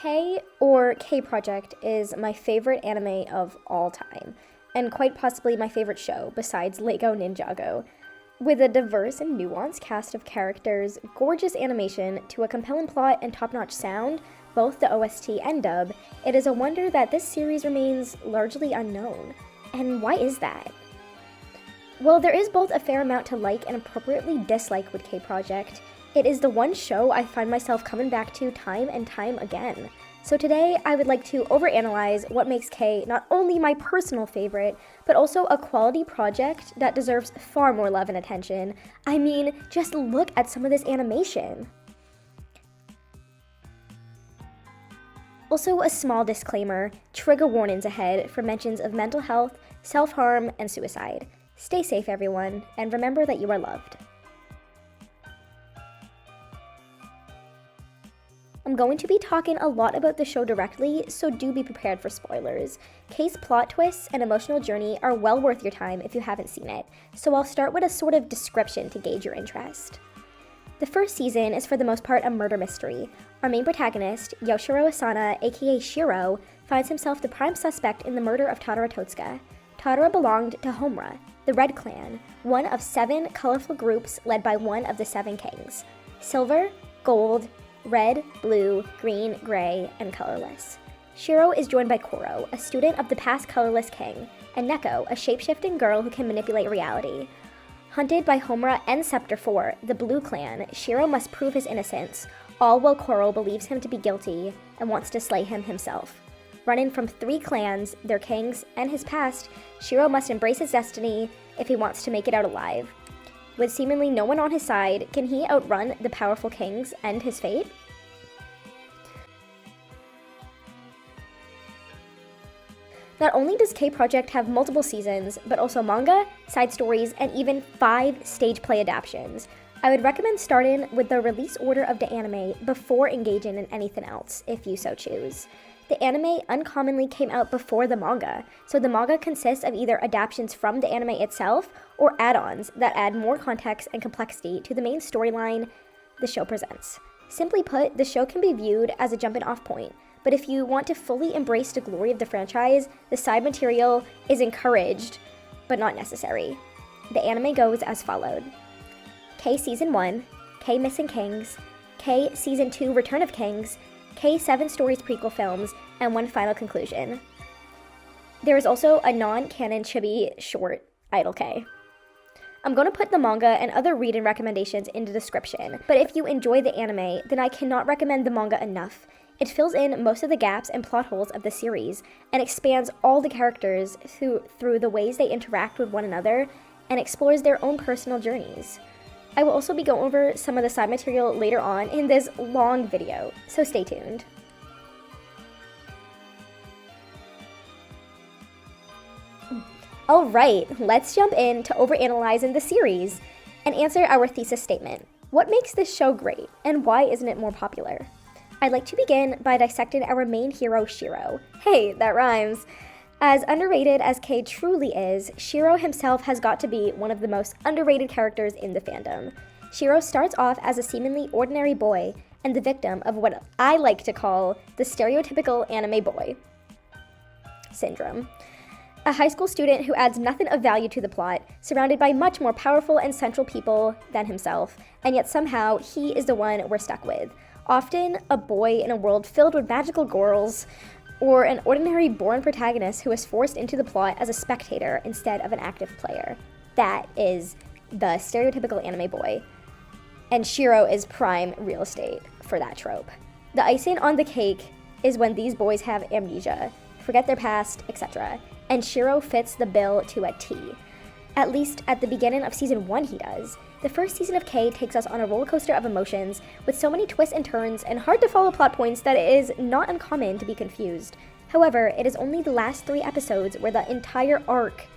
K, or K Project, is my favorite anime of all time, and quite possibly my favorite show besides Lego Ninjago. With a diverse and nuanced cast of characters, gorgeous animation, to a compelling plot and top-notch sound, both the OST and dub, it is a wonder that this series remains largely unknown. And why is that? Well, there is both a fair amount to like and appropriately dislike with K Project. It is the one show I find myself coming back to time and time again. So today, I would like to overanalyze what makes K not only my personal favorite, but also a quality project that deserves far more love and attention. I mean, just look at some of this animation. Also, a small disclaimer, trigger warnings ahead for mentions of mental health, self-harm, and suicide. Stay safe, everyone, and remember that you are loved. I'm going to be talking a lot about the show directly, so do be prepared for spoilers. K's plot twists and emotional journey are well worth your time if you haven't seen it, so I'll start with a sort of description to gauge your interest. The first season is for the most part a murder mystery. Our main protagonist, Yoshiro Asana, aka Shiro, finds himself the prime suspect in the murder of Tadara Totsuka. Tadara belonged to Homura, the Red Clan, one of 7 colorful groups led by one of the 7 kings: silver, gold, red, blue, green, gray, and colorless. Shiro is joined by Koro, a student of the past colorless king, and Neko, a shape-shifting girl who can manipulate reality. Hunted by Homura and Scepter 4, the Blue Clan, Shiro must prove his innocence, all while Koro believes him to be guilty and wants to slay him himself. Running from 3 clans, their kings, and his past, Shiro must embrace his destiny if he wants to make it out alive. With seemingly no one on his side, can he outrun the powerful kings and his fate? Not only does K Project have multiple seasons, but also manga, side stories, and even 5 stage play adaptations. I would recommend starting with the release order of the anime before engaging in anything else, if you so choose. The anime uncommonly came out before the manga, so the manga consists of either adaptations from the anime itself or add-ons that add more context and complexity to the main storyline the show presents. Simply put, the show can be viewed as a jumping-off point, but if you want to fully embrace the glory of the franchise, the side material is encouraged, but not necessary. The anime goes as followed: K Season 1, K Missing Kings, K Season 2 Return of Kings, K 7 Stories prequel films, and one final conclusion. There is also a non-canon chibi short, Idol K. I'm going to put the manga and other reading recommendations in the description, but if you enjoy the anime, then I cannot recommend the manga enough. It fills in most of the gaps and plot holes of the series, and expands all the characters through the ways they interact with one another, and explores their own personal journeys. I will also be going over some of the side material later on in this long video, so stay tuned. Alright, let's jump in to overanalyzing the series and answer our thesis statement. What makes this show great, and why isn't it more popular? I'd like to begin by dissecting our main hero, Shiro. Hey, that rhymes. As underrated as K truly is, Shiro himself has got to be one of the most underrated characters in the fandom. Shiro starts off as a seemingly ordinary boy and the victim of what I like to call the stereotypical anime boy syndrome. A high school student who adds nothing of value to the plot, surrounded by much more powerful and central people than himself, and yet somehow he is the one we're stuck with. Often a boy in a world filled with magical girls, or an ordinary born protagonist who is forced into the plot as a spectator instead of an active player. That is the stereotypical anime boy. And Shiro is prime real estate for that trope. The icing on the cake is when these boys have amnesia, forget their past, etc. And Shiro fits the bill to a T. At least at the beginning of season 1 he does. The first season of K takes us on a roller coaster of emotions with so many twists and turns and hard to follow plot points that it is not uncommon to be confused. However, it is only the last 3 episodes where the entire arc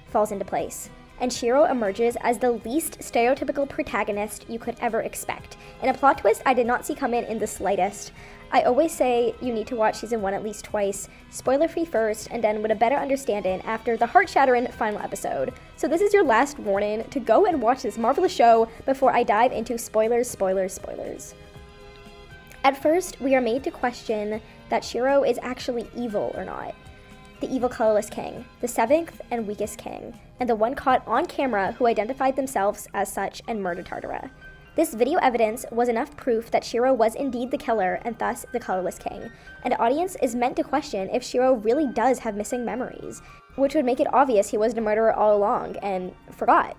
falls into place, and Shiro emerges as the least stereotypical protagonist you could ever expect, in a plot twist I did not see coming in the slightest. I always say you need to watch season 1 at least twice, spoiler-free first, and then with a better understanding after the heart-shattering final episode. So this is your last warning to go and watch this marvelous show before I dive into spoilers. At first, we are made to question that Shiro is actually evil or not. The evil colorless king, the seventh and weakest king, and the one caught on camera who identified themselves as such and murdered Tartara. This video evidence was enough proof that Shiro was indeed the killer and thus the colorless king, and the audience is meant to question if Shiro really does have missing memories, which would make it obvious he was the murderer all along and forgot.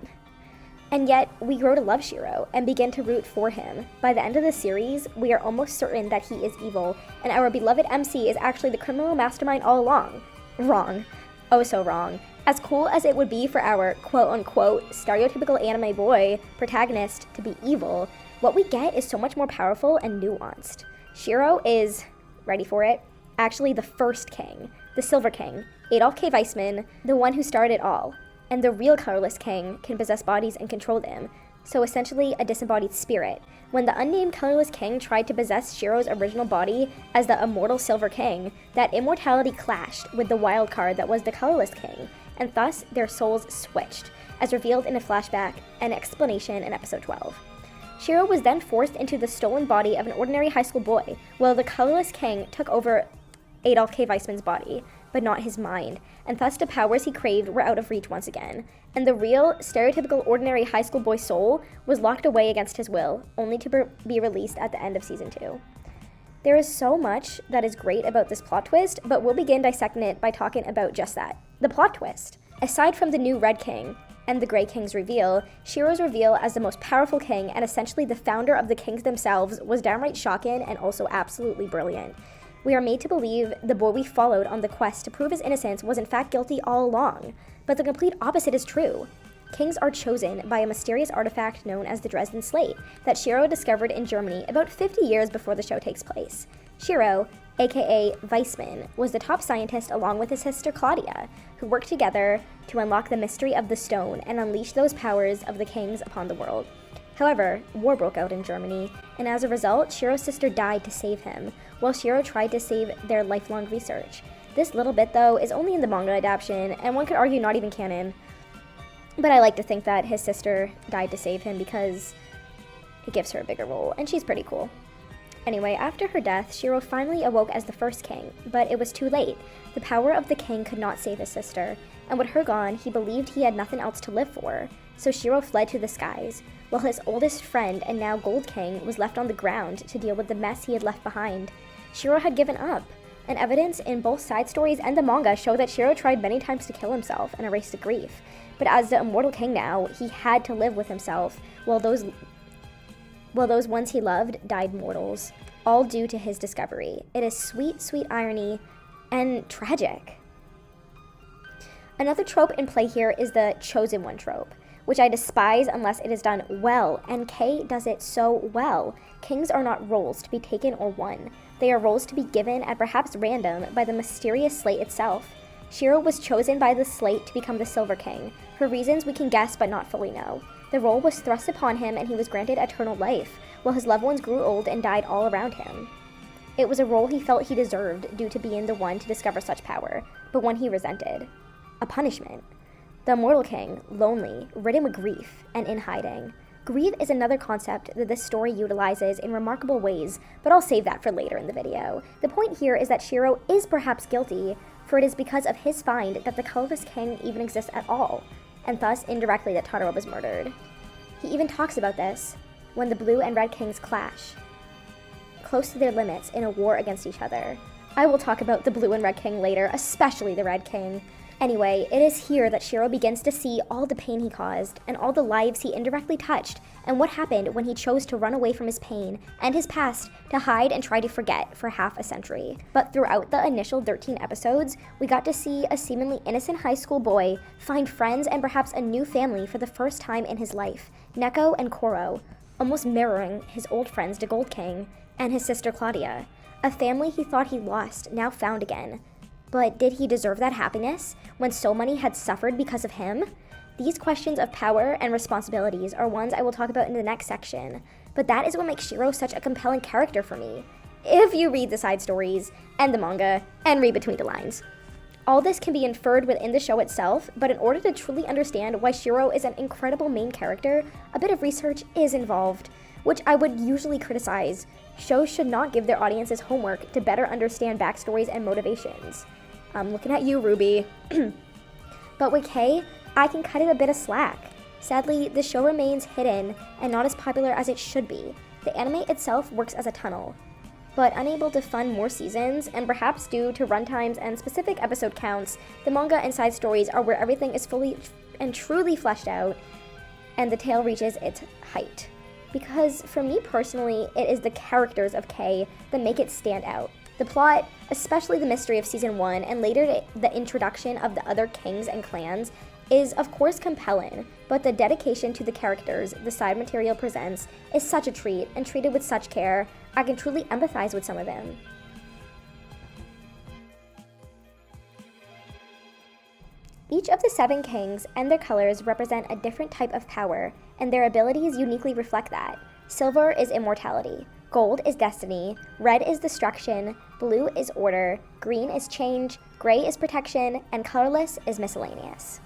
And yet, we grow to love Shiro and begin to root for him. By the end of the series, we are almost certain that he is evil, and our beloved MC is actually the criminal mastermind all along. Wrong. Oh, so wrong. As cool as it would be for our quote-unquote stereotypical anime boy protagonist to be evil, what we get is so much more powerful and nuanced. Shiro is, ready for it, actually the first king, the Silver King, Adolf K. Weissman, the one who started it all. And the real colorless king can possess bodies and control them, so essentially a disembodied spirit. When the unnamed colorless king tried to possess Shiro's original body as the immortal Silver King, that immortality clashed with the wild card that was the colorless king, and thus their souls switched, as revealed in a flashback and explanation in episode 12. Shiro was then forced into the stolen body of an ordinary high school boy, while the colorless king took over Adolf K. Weissman's body, but not his mind, and thus the powers he craved were out of reach once again, and the real, stereotypical ordinary high school boy soul was locked away against his will, only to be released at the end of season 2. There is so much that is great about this plot twist, but we'll begin dissecting it by talking about just that, the plot twist. Aside from the new Red King and the Grey King's reveal, Shiro's reveal as the most powerful king and essentially the founder of the kings themselves was downright shocking and also absolutely brilliant. We are made to believe the boy we followed on the quest to prove his innocence was in fact guilty all along, but the complete opposite is true. Kings are chosen by a mysterious artifact known as the Dresden Slate that Shiro discovered in Germany about 50 years before the show takes place. Shiro, aka Weissman, was the top scientist along with his sister Claudia, who worked together to unlock the mystery of the stone and unleash those powers of the kings upon the world. However, war broke out in Germany, and as a result, Shiro's sister died to save him, while Shiro tried to save their lifelong research. This little bit, though, is only in the manga adaptation, and one could argue not even canon. But I like to think that his sister died to save him because it gives her a bigger role, and she's pretty cool. Anyway, after her death, Shiro finally awoke as the first king, but it was too late. The power of the king could not save his sister, and with her gone, he believed he had nothing else to live for. So Shiro fled to the skies, while his oldest friend and now Gold King was left on the ground to deal with the mess he had left behind. Shiro had given up, and evidence in both side stories and the manga show that Shiro tried many times to kill himself and erase the grief. But as the immortal king now, he had to live with himself, while those ones he loved died mortals, all due to his discovery. It is sweet, sweet irony, and tragic. Another trope in play here is the chosen one trope, which I despise unless it is done well, and Kei does it so well. Kings are not roles to be taken or won. They are roles to be given at perhaps random by the mysterious slate itself. Shiro was chosen by the slate to become the Silver King, for reasons we can guess but not fully know. The role was thrust upon him and he was granted eternal life, while his loved ones grew old and died all around him. It was a role he felt he deserved due to being the one to discover such power, but one he resented. A punishment. The immortal king, lonely, ridden with grief, and in hiding. Grief is another concept that this story utilizes in remarkable ways, but I'll save that for later in the video. The point here is that Shiro is perhaps guilty, for it is because of his find that the colorless king even exists at all, and thus indirectly that Tartara was murdered. He even talks about this when the blue and red kings clash, close to their limits in a war against each other. I will talk about the blue and red king later, especially the red king. Anyway, it is here that Shiro begins to see all the pain he caused, and all the lives he indirectly touched, and what happened when he chose to run away from his pain and his past to hide and try to forget for half a century. But throughout the initial 13 episodes, we got to see a seemingly innocent high school boy find friends and perhaps a new family for the first time in his life, Neko and Koro, almost mirroring his old friends the Gold King and his sister Claudia. A family he thought he lost, now found again. But did he deserve that happiness when so many had suffered because of him? These questions of power and responsibilities are ones I will talk about in the next section, but that is what makes Shiro such a compelling character for me, if you read the side stories and the manga and read between the lines. All this can be inferred within the show itself, but in order to truly understand why Shiro is an incredible main character, a bit of research is involved. which I would usually criticize. Shows should not give their audiences homework to better understand backstories and motivations. I'm looking at you, Ruby. But with K, I can cut it a bit of slack. Sadly, the show remains hidden and not as popular as it should be. The anime itself works as a tunnel, but unable to fund more seasons, and perhaps due to runtimes and specific episode counts, the manga and side stories are where everything is fully and truly fleshed out, and the tale reaches its height. Because for me personally, it is the characters of K that make it stand out. The plot, especially the mystery of Season 1, and later the introduction of the other kings and clans, is of course compelling, but the dedication to the characters the side material presents is such a treat, and treated with such care, I can truly empathize with some of them. Each of the 7 kings and their colors represent a different type of power, and their abilities uniquely reflect that. Silver is immortality, gold is destiny, red is destruction, blue is order, green is change, gray is protection, and colorless is miscellaneous.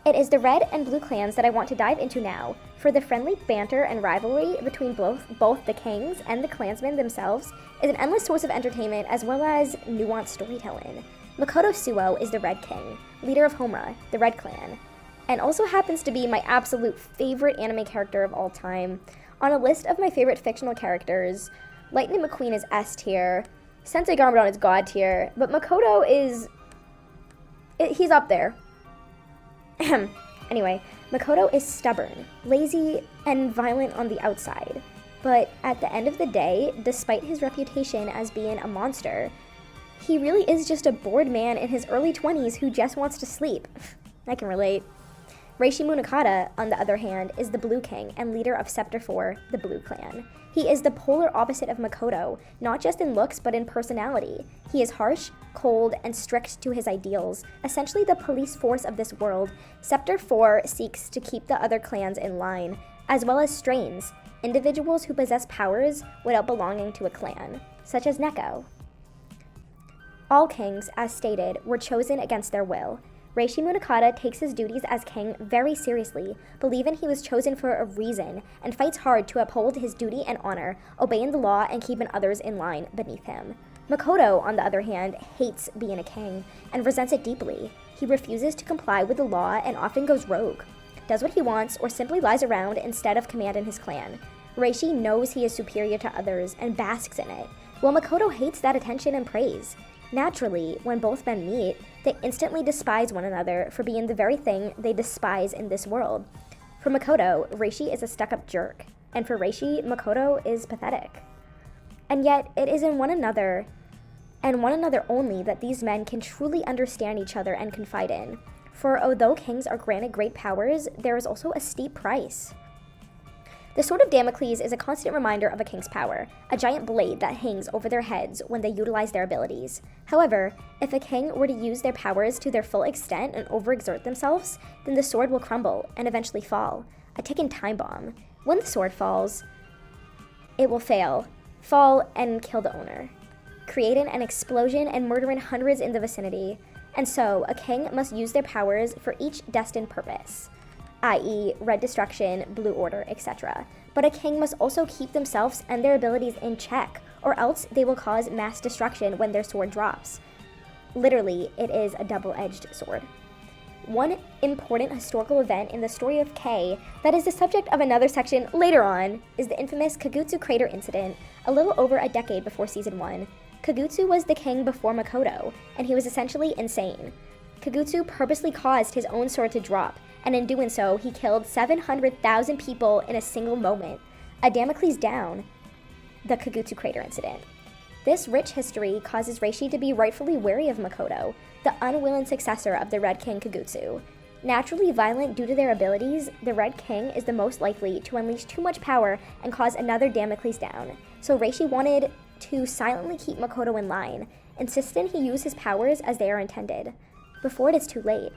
It is the red and blue clans that I want to dive into now, for the friendly banter and rivalry between both the kings and the clansmen themselves is an endless source of entertainment as well as nuanced storytelling. Mikoto Suoh is the Red King, leader of Homura, the Red Clan, and also happens to be my absolute favorite anime character of all time. On a list of my favorite fictional characters, Lightning McQueen is S tier, Sensei Garmadon is God tier, but Mikoto he's up there. Anyway, Mikoto is stubborn, lazy, and violent on the outside, but at the end of the day, despite his reputation as being a monster, he really is just a bored man in his early 20s who just wants to sleep. I can relate. Reishi Munakata, on the other hand, is the Blue King and leader of Scepter 4, the Blue Clan. He is the polar opposite of Mikoto, not just in looks but in personality. He is harsh, cold, and strict to his ideals, essentially the police force of this world. Scepter 4 seeks to keep the other clans in line, as well as strains, individuals who possess powers without belonging to a clan, such as Neko. All kings, as stated, were chosen against their will. Reishi Munakata takes his duties as king very seriously, believing he was chosen for a reason, and fights hard to uphold his duty and honor, obeying the law and keeping others in line beneath him. Mikoto, on the other hand, hates being a king, and resents it deeply. He refuses to comply with the law and often goes rogue, does what he wants, or simply lies around instead of commanding his clan. Reishi knows he is superior to others and basks in it, while Mikoto hates that attention and praise. Naturally, when both men meet, they instantly despise one another for being the very thing they despise in this world. For Mikoto, Reishi is a stuck-up jerk, and for Reishi, Mikoto is pathetic. And yet, it is in one another, and one another only, that these men can truly understand each other and confide in. For although kings are granted great powers, there is also a steep price. The Sword of Damocles is a constant reminder of a king's power, a giant blade that hangs over their heads when they utilize their abilities. However, if a king were to use their powers to their full extent and overexert themselves, then the sword will crumble and eventually fall, a ticking time bomb. When the sword falls, it will fall and kill the owner, creating an explosion and murdering hundreds in the vicinity. And so, a king must use their powers for each destined purpose, i.e. red destruction, blue order, etc. But a king must also keep themselves and their abilities in check, or else they will cause mass destruction when their sword drops. Literally, it is a double-edged sword. One important historical event in the story of K that is the subject of another section later on is the infamous Kagutsu Crater incident, a little over a decade before Season 1. Kagutsu was the king before Mikoto, and he was essentially insane. Kagutsu purposely caused his own sword to drop, and in doing so, he killed 700,000 people in a single moment. A Damocles down, the Kagutsu Crater incident. This rich history causes Reishi to be rightfully wary of Mikoto, the unwilling successor of the Red King Kagutsu. Naturally violent due to their abilities, the Red King is the most likely to unleash too much power and cause another Damocles down. So Reishi wanted to silently keep Mikoto in line, insisting he use his powers as they are intended, before it is too late.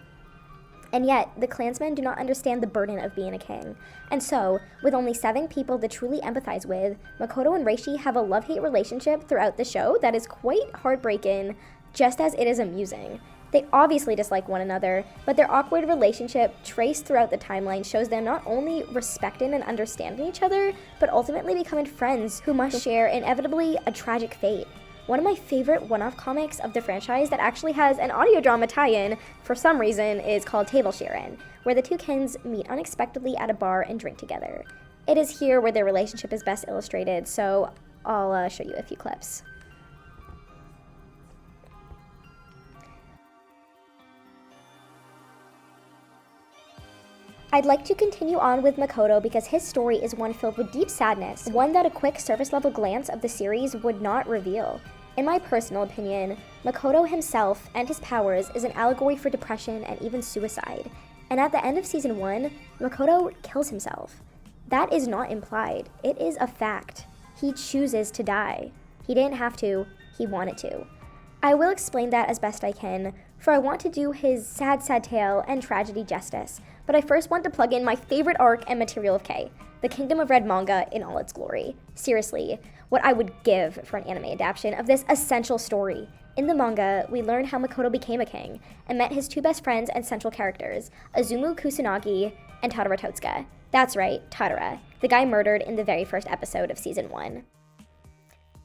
And yet, the clansmen do not understand the burden of being a king. And so, with only 7 people to truly empathize with, Mikoto and Reishi have a love-hate relationship throughout the show that is quite heartbreaking, just as it is amusing. They obviously dislike one another, but their awkward relationship traced throughout the timeline shows them not only respecting and understanding each other, but ultimately becoming friends who must share inevitably a tragic fate. One of my favorite one-off comics of the franchise that actually has an audio drama tie-in, for some reason, is called Table Sharing, where the two kins meet unexpectedly at a bar and drink together. It is here where their relationship is best illustrated, so I'll show you a few clips. I'd like to continue on with Mikoto because his story is one filled with deep sadness, one that a quick surface-level glance of the series would not reveal. In my personal opinion, Mikoto himself and his powers is an allegory for depression and even suicide. And at the end of Season 1, Mikoto kills himself. That is not implied, it is a fact. He chooses to die. He didn't have to, he wanted to. I will explain that as best I can, for I want to do his sad, sad tale and tragedy justice, but I first want to plug in my favorite arc and material of K, the Kingdom of Red manga in all its glory. Seriously, what I would give for an anime adaptation of this essential story. In the manga, we learn how Mikoto became a king, and met his two best friends and central characters, Azumu Kusanagi and Tadara Totsuka. That's right, Tadara, the guy murdered in the very first episode of Season 1.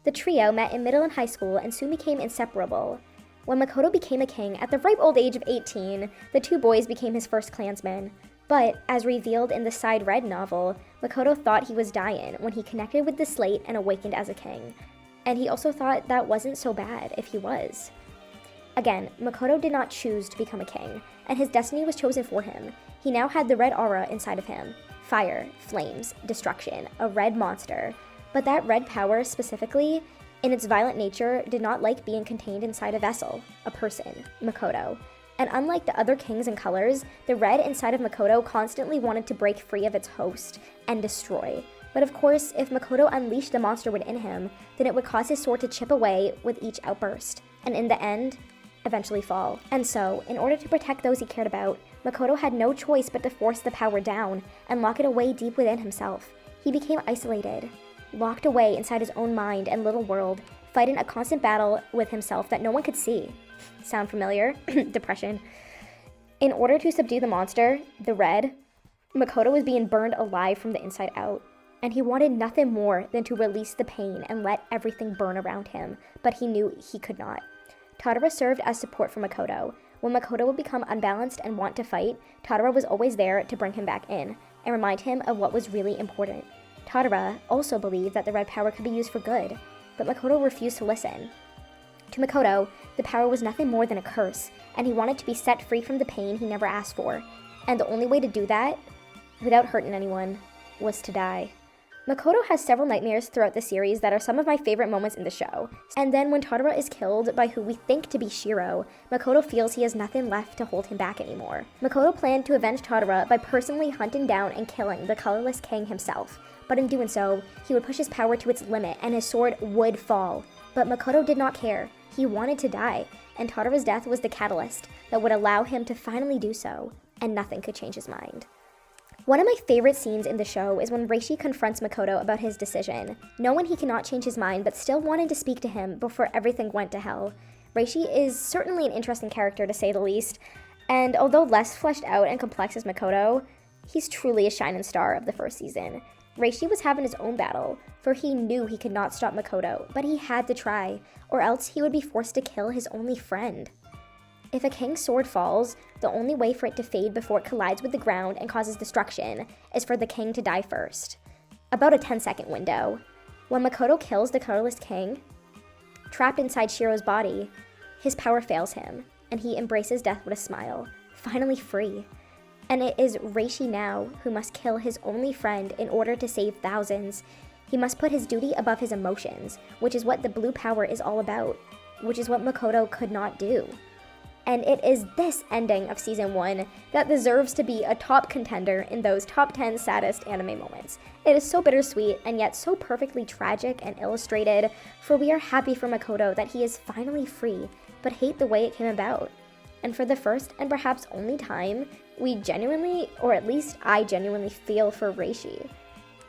The trio met in middle and high school and soon became inseparable. When Mikoto became a king at the ripe old age of 18, the two boys became his first clansmen. But, as revealed in the Side Red novel, Mikoto thought he was dying when he connected with the slate and awakened as a king. And he also thought that wasn't so bad if he was. Again, Mikoto did not choose to become a king, and his destiny was chosen for him. He now had the red aura inside of him. Fire, flames, destruction, a red monster. But that red power, specifically, in its violent nature, did not like being contained inside a vessel, a person, Mikoto. And unlike the other kings and colors, the red inside of Mikoto constantly wanted to break free of its host and destroy. But of course, if Mikoto unleashed the monster within him, then it would cause his sword to chip away with each outburst, and in the end, eventually fall. And so, in order to protect those he cared about, Mikoto had no choice but to force the power down and lock it away deep within himself. He became isolated, locked away inside his own mind and little world, fighting a constant battle with himself that no one could see. Sound familiar? Depression. In order to subdue the monster, the red, Mikoto was being burned alive from the inside out, and he wanted nothing more than to release the pain and let everything burn around him, but he knew he could not. Tadara served as support for Mikoto. When Mikoto would become unbalanced and want to fight, Tadara was always there to bring him back in and remind him of what was really important. Tadara also believed that the red power could be used for good, but Mikoto refused to listen. To Mikoto, the power was nothing more than a curse, and he wanted to be set free from the pain he never asked for, and the only way to do that, without hurting anyone, was to die. Mikoto has several nightmares throughout the series that are some of my favorite moments in the show, and then when Tadara is killed by who we think to be Shiro, Mikoto feels he has nothing left to hold him back anymore. Mikoto planned to avenge Tadara by personally hunting down and killing the colorless king himself, but in doing so, he would push his power to its limit and his sword would fall. But Mikoto did not care. He wanted to die, and Tadara's death was the catalyst that would allow him to finally do so, and nothing could change his mind. One of my favorite scenes in the show is when Reishi confronts Mikoto about his decision, knowing he cannot change his mind but still wanting to speak to him before everything went to hell. Reishi is certainly an interesting character to say the least, and although less fleshed out and complex as Mikoto, he's truly a shining star of the first season. Reishi was having his own battle, for he knew he could not stop Mikoto, but he had to try, or else he would be forced to kill his only friend. If a king's sword falls, the only way for it to fade before it collides with the ground and causes destruction is for the king to die first. About a 10-second window. When Mikoto kills the colorless king, trapped inside Shiro's body, his power fails him, and he embraces death with a smile, finally free. And it is Reishi now who must kill his only friend in order to save thousands. He must put his duty above his emotions, which is what the blue power is all about, which is what Mikoto could not do. And it is this ending of Season 1 that deserves to be a top contender in those top 10 saddest anime moments. It is so bittersweet and yet so perfectly tragic and illustrated, for we are happy for Mikoto that he is finally free, but hate the way it came about. And for the first and perhaps only time, we genuinely, or at least I genuinely feel for Reishi.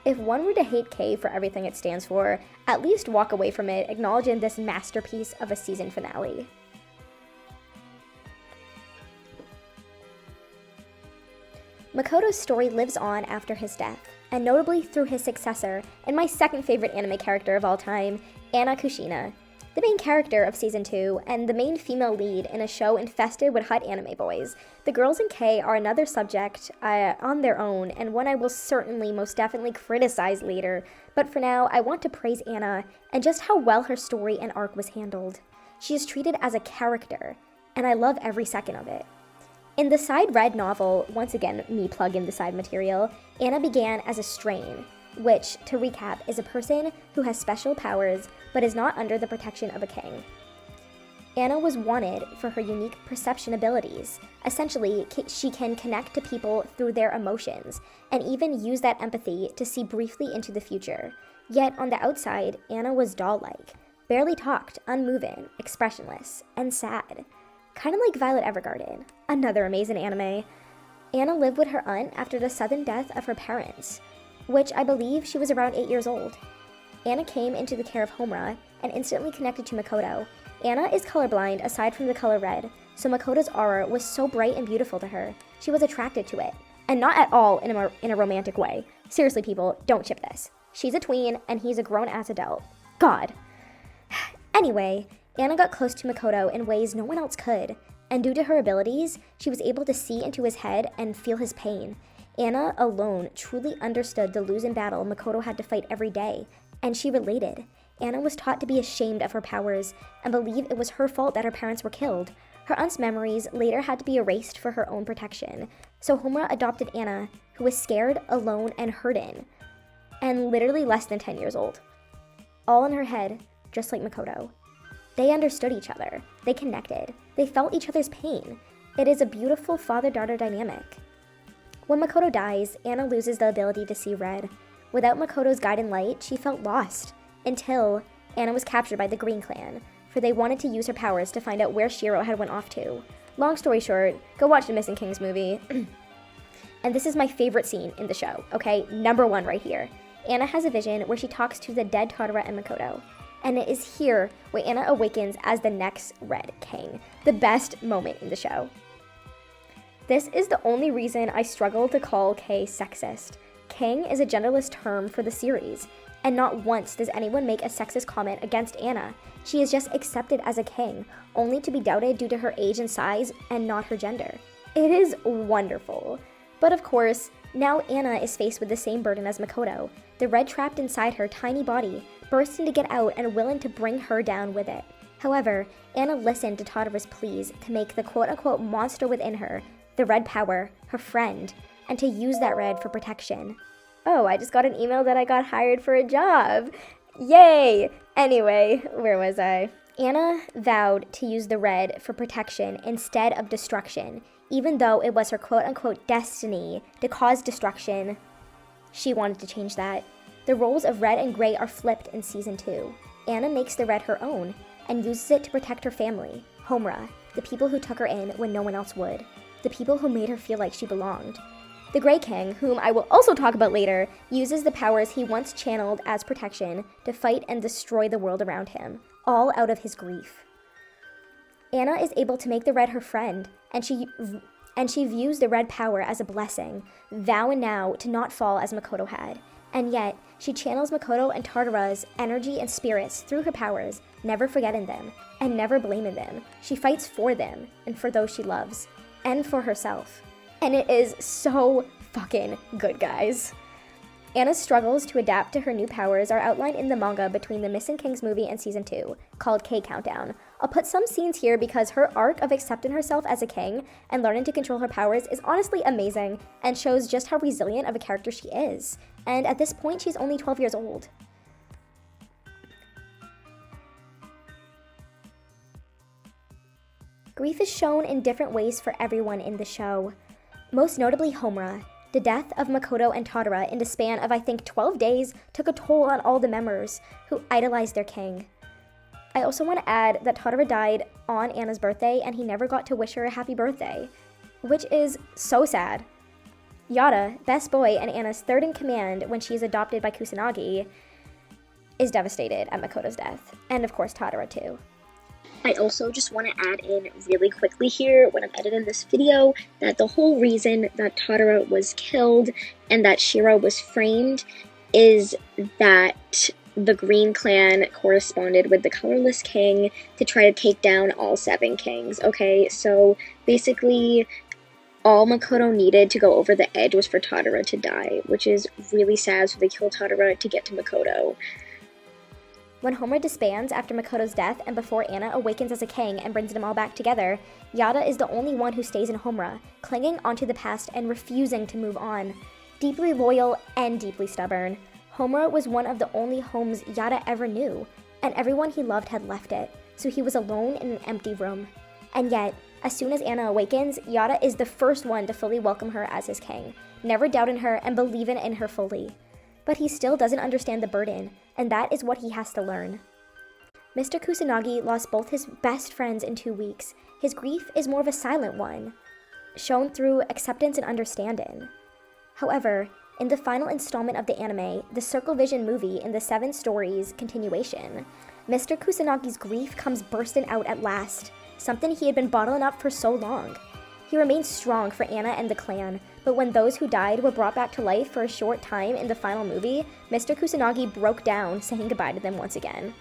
If one were to hate K for everything it stands for, at least walk away from it acknowledging this masterpiece of a season finale. Mikoto's story lives on after his death, and notably through his successor and my second favorite anime character of all time, Anna Kushina, the main character of Season 2 and the main female lead in a show infested with hot anime boys. The girls in K are another subject on their own, and one I will certainly most definitely criticize later, but for now I want to praise Anna and just how well her story and arc was handled. She is treated as a character, and I love every second of it. In the Side Red novel, once again me plug in the side material, Anna began as a strain, which, to recap, is a person who has special powers but is not under the protection of a king. Anna was wanted for her unique perception abilities. Essentially, she can connect to people through their emotions, and even use that empathy to see briefly into the future. Yet, on the outside, Anna was doll-like, barely talked, unmoving, expressionless, and sad. Kind of like Violet Evergarden, another amazing anime. Anna lived with her aunt after the sudden death of her parents, which I believe she was around 8 years old. Anna came into the care of Homura and instantly connected to Mikoto. Anna is colorblind aside from the color red, so Mikoto's aura was so bright and beautiful to her. She was attracted to it, and not at all in a romantic way. Seriously, people, don't ship this. She's a tween and he's a grown-ass adult. God. Anyway, Anna got close to Mikoto in ways no one else could, and due to her abilities, she was able to see into his head and feel his pain. Anna alone truly understood the losing battle Mikoto had to fight every day, and she related. Anna was taught to be ashamed of her powers and believe it was her fault that her parents were killed. Her aunt's memories later had to be erased for her own protection, so Homura adopted Anna, who was scared, alone, and hurting, and literally less than 10 years old. All in her head, just like Mikoto. They understood each other. They connected. They felt each other's pain. It is a beautiful father-daughter dynamic. When Mikoto dies, Anna loses the ability to see red. Without Mikoto's guiding light, she felt lost, until Anna was captured by the Green Clan, for they wanted to use her powers to find out where Shiro had went off to. Long story short, go watch the Missing Kings movie. And this is my favorite scene in the show, okay? Number 1 right here. Anna has a vision where she talks to the dead Totara and Mikoto. And it is here where Anna awakens as the next Red King. The best moment in the show. This is the only reason I struggle to call Kay sexist. King is a genderless term for the series, and not once does anyone make a sexist comment against Anna. She is just accepted as a king, only to be doubted due to her age and size and not her gender. It is wonderful. But of course, now Anna is faced with the same burden as Mikoto. The red trapped inside her tiny body, bursting to get out and willing to bring her down with it. However, Anna listened to Totara's pleas to make the quote-unquote monster within her, the red power, her friend, and to use that red for protection. Oh, I just got an email that I got hired for a job. Yay! Anyway, where was I? Anna vowed to use the red for protection instead of destruction, even though it was her quote-unquote destiny to cause destruction. She wanted to change that. The roles of red and gray are flipped in Season 2. Anna makes the red her own, and uses it to protect her family, Homura, the people who took her in when no one else would, the people who made her feel like she belonged. The Grey King, whom I will also talk about later, uses the powers he once channeled as protection to fight and destroy the world around him, all out of his grief. Anna is able to make the red her friend, and she views the red power as a blessing, vowing now to not fall as Mikoto had. And yet, she channels Mikoto and Totara's energy and spirits through her powers, never forgetting them, and never blaming them. She fights for them, and for those she loves, and for herself. And it is so fucking good, guys. Anna's struggles to adapt to her new powers are outlined in the manga between the Missing Kings movie and Season 2, called K Countdown. I'll put some scenes here because her arc of accepting herself as a king and learning to control her powers is honestly amazing and shows just how resilient of a character she is. And at this point, she's only 12 years old. Grief is shown in different ways for everyone in the show. Most notably Homura. The death of Mikoto and Totara in the span of I think 12 days took a toll on all the members who idolized their king. I also want to add that Totara died on Anna's birthday and he never got to wish her a happy birthday, which is so sad. Yada, best boy and Anna's third in command when she is adopted by Kusanagi, is devastated at Mikoto's death, and of course Totara too. I also just want to add in really quickly here when I'm editing this video that the whole reason that Tadara was killed and that Shiro was framed is that the Green Clan corresponded with the Colorless King to try to take down all 7 kings, okay? So basically, all Mikoto needed to go over the edge was for Tadara to die, which is really sad, so they killed Tadara to get to Mikoto. When Homura disbands after Mikoto's death and before Anna awakens as a king and brings them all back together, Yada is the only one who stays in Homura, clinging onto the past and refusing to move on. Deeply loyal and deeply stubborn, Homura was one of the only homes Yada ever knew, and everyone he loved had left it, so he was alone in an empty room. And yet, as soon as Anna awakens, Yada is the first one to fully welcome her as his king, never doubting her and believing in her fully. But he still doesn't understand the burden, and that is what he has to learn. Mr. Kusanagi lost both his best friends in 2 weeks. His grief is more of a silent one, shown through acceptance and understanding. However, in the final installment of the anime, the Circle Vision movie in the 7 stories continuation, Mr. Kusanagi's grief comes bursting out at last, something he had been bottling up for so long. He remained strong for Anna and the clan, but when those who died were brought back to life for a short time in the final movie, Mr. Kusanagi broke down, saying goodbye to them once again.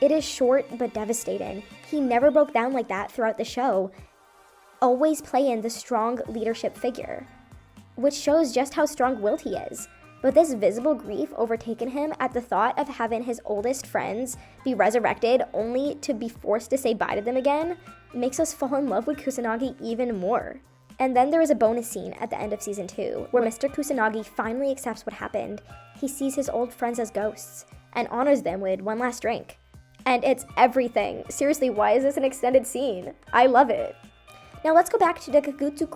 It is short but devastating. He never broke down like that throughout the show, always playing the strong leadership figure, which shows just how strong-willed he is. But this visible grief overtaken him at the thought of having his oldest friends be resurrected only to be forced to say bye to them again makes us fall in love with Kusanagi even more. And then there is a bonus scene at the end of season 2 where Mr. Kusanagi finally accepts what happened. He sees his old friends as ghosts and honors them with one last drink. And it's everything. Seriously, why is this an extended scene? I love it. Now let's go back to the Kagutsu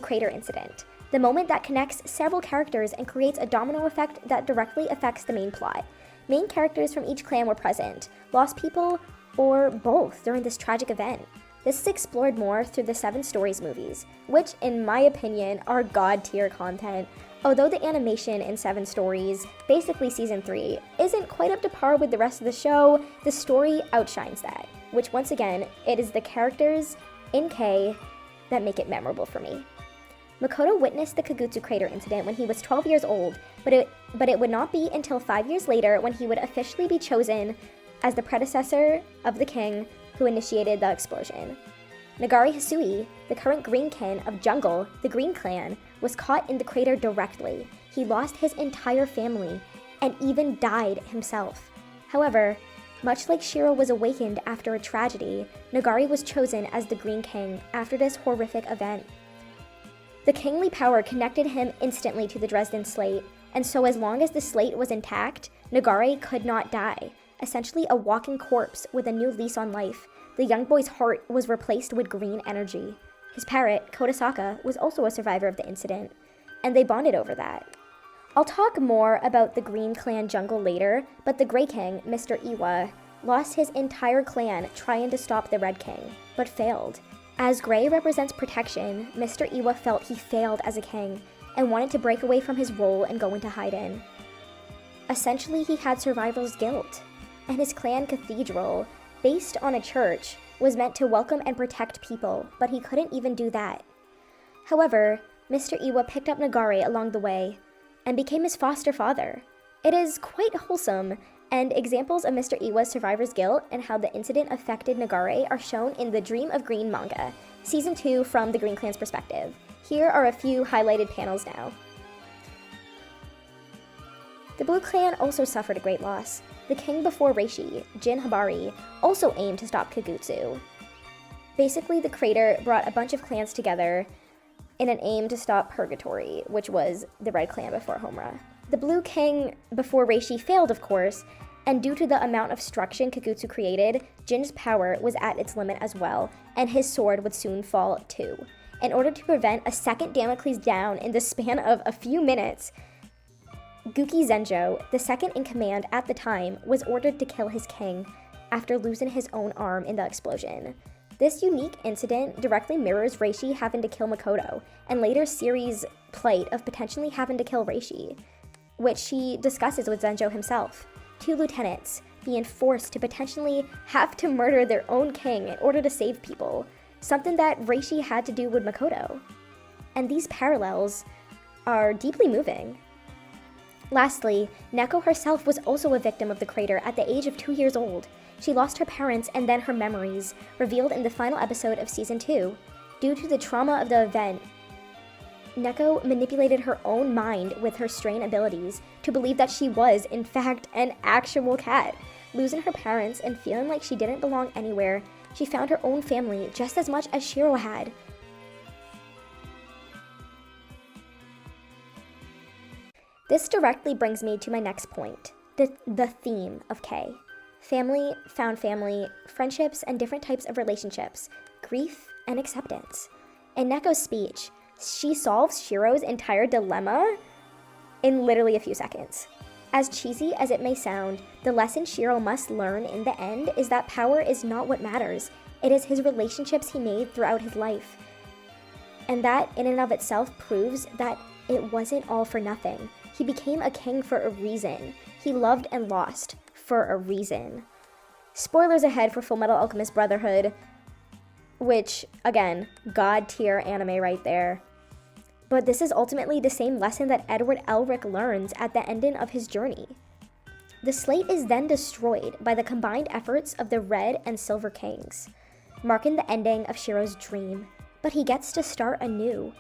crater incident. The moment that connects several characters and creates a domino effect that directly affects the main plot. Main characters from each clan were present, lost people, or both during this tragic event. This is explored more through the 7 Stories movies, which, in my opinion, are god-tier content. Although the animation in 7 Stories, basically season 3, isn't quite up to par with the rest of the show, the story outshines that, which once again, it is the characters in K that make it memorable for me. Mikoto witnessed the Kagutsu crater incident when he was 12 years old, but it would not be until 5 years later when he would officially be chosen as the predecessor of the king who initiated the explosion. Nagari Hisui, the current Green King of Jungle, the Green Clan, was caught in the crater directly. He lost his entire family, and even died himself. However, much like Shiro was awakened after a tragedy, Nagari was chosen as the Green King after this horrific event. The kingly power connected him instantly to the Dresden slate, and so as long as the slate was intact, Nagari could not die, essentially a walking corpse with a new lease on life. The young boy's heart was replaced with green energy. His parrot, Kodasaka, was also a survivor of the incident, and they bonded over that. I'll talk more about the Green Clan jungle later, but the Grey King, Mr. Iwa, lost his entire clan trying to stop the Red King, but failed. As Grey represents protection, Mr. Iwa felt he failed as a king and wanted to break away from his role and go into hide-in. Essentially, he had survival's guilt, and his clan cathedral, based on a church, was meant to welcome and protect people, but he couldn't even do that. However, Mr. Iwa picked up Nagari along the way and became his foster father. It is quite wholesome, and examples of Mr. Iwa's survivor's guilt and how the incident affected Nagare are shown in the Dream of Green manga, Season 2 from the Green Clan's perspective. Here are a few highlighted panels now. The Blue Clan also suffered a great loss. The king before Reishi, Jin Habari, also aimed to stop Kagutsu. Basically, the crater brought a bunch of clans together in an aim to stop Purgatory, which was the Red Clan before Homura. The Blue King before Reishi failed, of course, and due to the amount of destruction Kagutsu created, Jin's power was at its limit as well, and his sword would soon fall too. In order to prevent a second Damocles down in the span of a few minutes, Guki Zenjo, the second in command at the time, was ordered to kill his king after losing his own arm in the explosion. This unique incident directly mirrors Reishi having to kill Mikoto, and later series' plight of potentially having to kill Reishi, which she discusses with Zenjo himself. 2 lieutenants, being forced to potentially have to murder their own king in order to save people, something that Reishi had to do with Mikoto. And these parallels are deeply moving. Lastly, Neko herself was also a victim of the crater at the age of 2 years old. She lost her parents and then her memories, revealed in the final episode of Season 2. Due to the trauma of the event, Neko manipulated her own mind with her strain abilities to believe that she was, in fact, an actual cat. Losing her parents and feeling like she didn't belong anywhere, she found her own family just as much as Shiro had. This directly brings me to my next point, the theme of K. Family, found family, friendships, and different types of relationships, grief, and acceptance. In Neko's speech, she solves Shiro's entire dilemma in literally a few seconds. As cheesy as it may sound, the lesson Shiro must learn in the end is that power is not what matters. It is his relationships he made throughout his life. And that, in and of itself, proves that it wasn't all for nothing. He became a king for a reason. He loved and lost for a reason. Spoilers ahead for Fullmetal Alchemist Brotherhood, which, again, god tier anime right there. But this is ultimately the same lesson that Edward Elric learns at the ending of his journey. The slate is then destroyed by the combined efforts of the Red and Silver Kings, marking the ending of Shiro's dream, but he gets to start anew.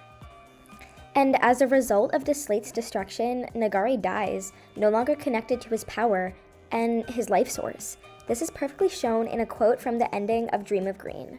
And as a result of the slate's destruction, Nagare dies, no longer connected to his power and his life source. This is perfectly shown in a quote from the ending of Dream of Green.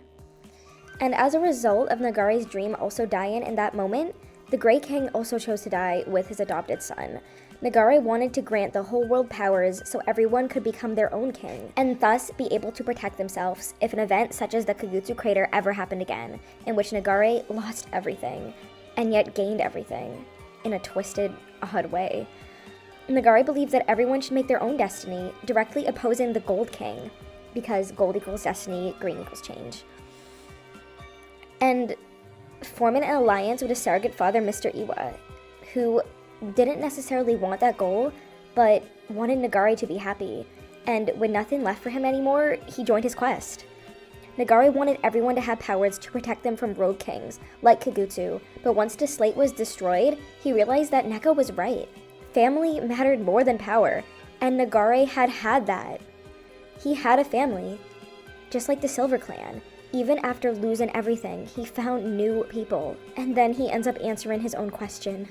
And as a result of Nagare's dream also dying in that moment, the Grey King also chose to die with his adopted son. Nagare wanted to grant the whole world powers so everyone could become their own king, and thus be able to protect themselves if an event such as the Kagutsu crater ever happened again, in which Nagare lost everything, and yet gained everything, in a twisted, odd way. Nagare believed that everyone should make their own destiny, directly opposing the Gold King, because gold equals destiny, green equals change. And forming an alliance with his surrogate father, Mr. Iwa, who didn't necessarily want that goal, but wanted Nagare to be happy, and with nothing left for him anymore, he joined his quest. Nagare wanted everyone to have powers to protect them from rogue kings, like Kagutsu, but once the slate was destroyed, he realized that Neko was right. Family mattered more than power, and Nagare had that. He had a family, just like the Silver Clan. Even after losing everything, he found new people, and then he ends up answering his own question.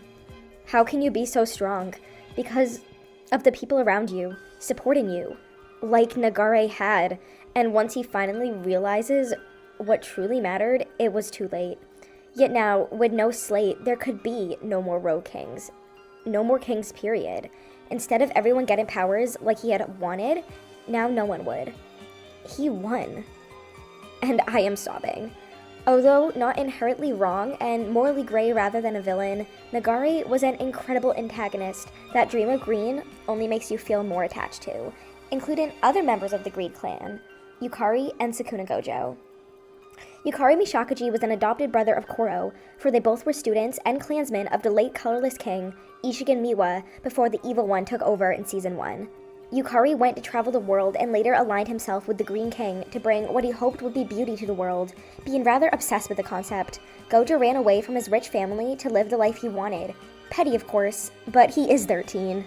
How can you be so strong? Because of the people around you, supporting you, like Nagare had, and once he finally realizes what truly mattered, it was too late. Yet now, with no slate, there could be no more rogue kings. No more kings, period. Instead of everyone getting powers like he had wanted, now no one would. He won. And I am sobbing. Although not inherently wrong and morally gray rather than a villain, Nagare was an incredible antagonist that Dream of Green only makes you feel more attached to, including other members of the Greed clan, Yukari and Sukuna Gojo. Yukari Mishakuji was an adopted brother of Koro, for they both were students and clansmen of the late colorless king, Ishigen Miwa, before the evil one took over in Season 1. Yukari went to travel the world and later aligned himself with the Green King to bring what he hoped would be beauty to the world. Being rather obsessed with the concept, Gojo ran away from his rich family to live the life he wanted. Petty, of course, but he is 13.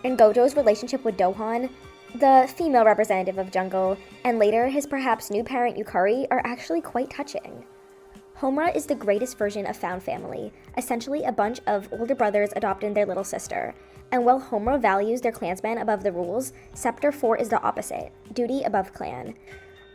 And Gojo's relationship with Dohan, the female representative of Jungle, and later his perhaps new parent Yukari are actually quite touching. Homura is the greatest version of found family, essentially a bunch of older brothers adopting their little sister. And while Homura values their clansmen above the rules, Scepter 4 is the opposite, duty above clan.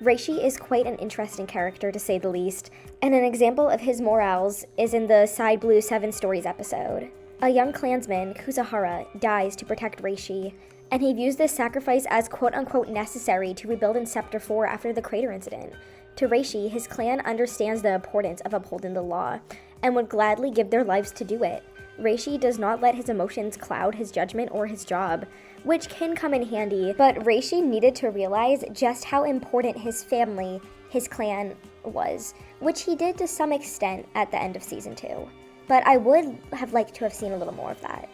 Reishi is quite an interesting character to say the least, and an example of his morals is in the Side Blue 7 Stories episode. A young clansman, Kuzahara, dies to protect Reishi, and he views this sacrifice as quote-unquote necessary to rebuild in Scepter 4 after the crater incident. To Reishi, his clan understands the importance of upholding the law, and would gladly give their lives to do it. Reishi does not let his emotions cloud his judgment or his job, which can come in handy, but Reishi needed to realize just how important his family, his clan, was, which he did to some extent at the end of Season 2. But I would have liked to have seen a little more of that.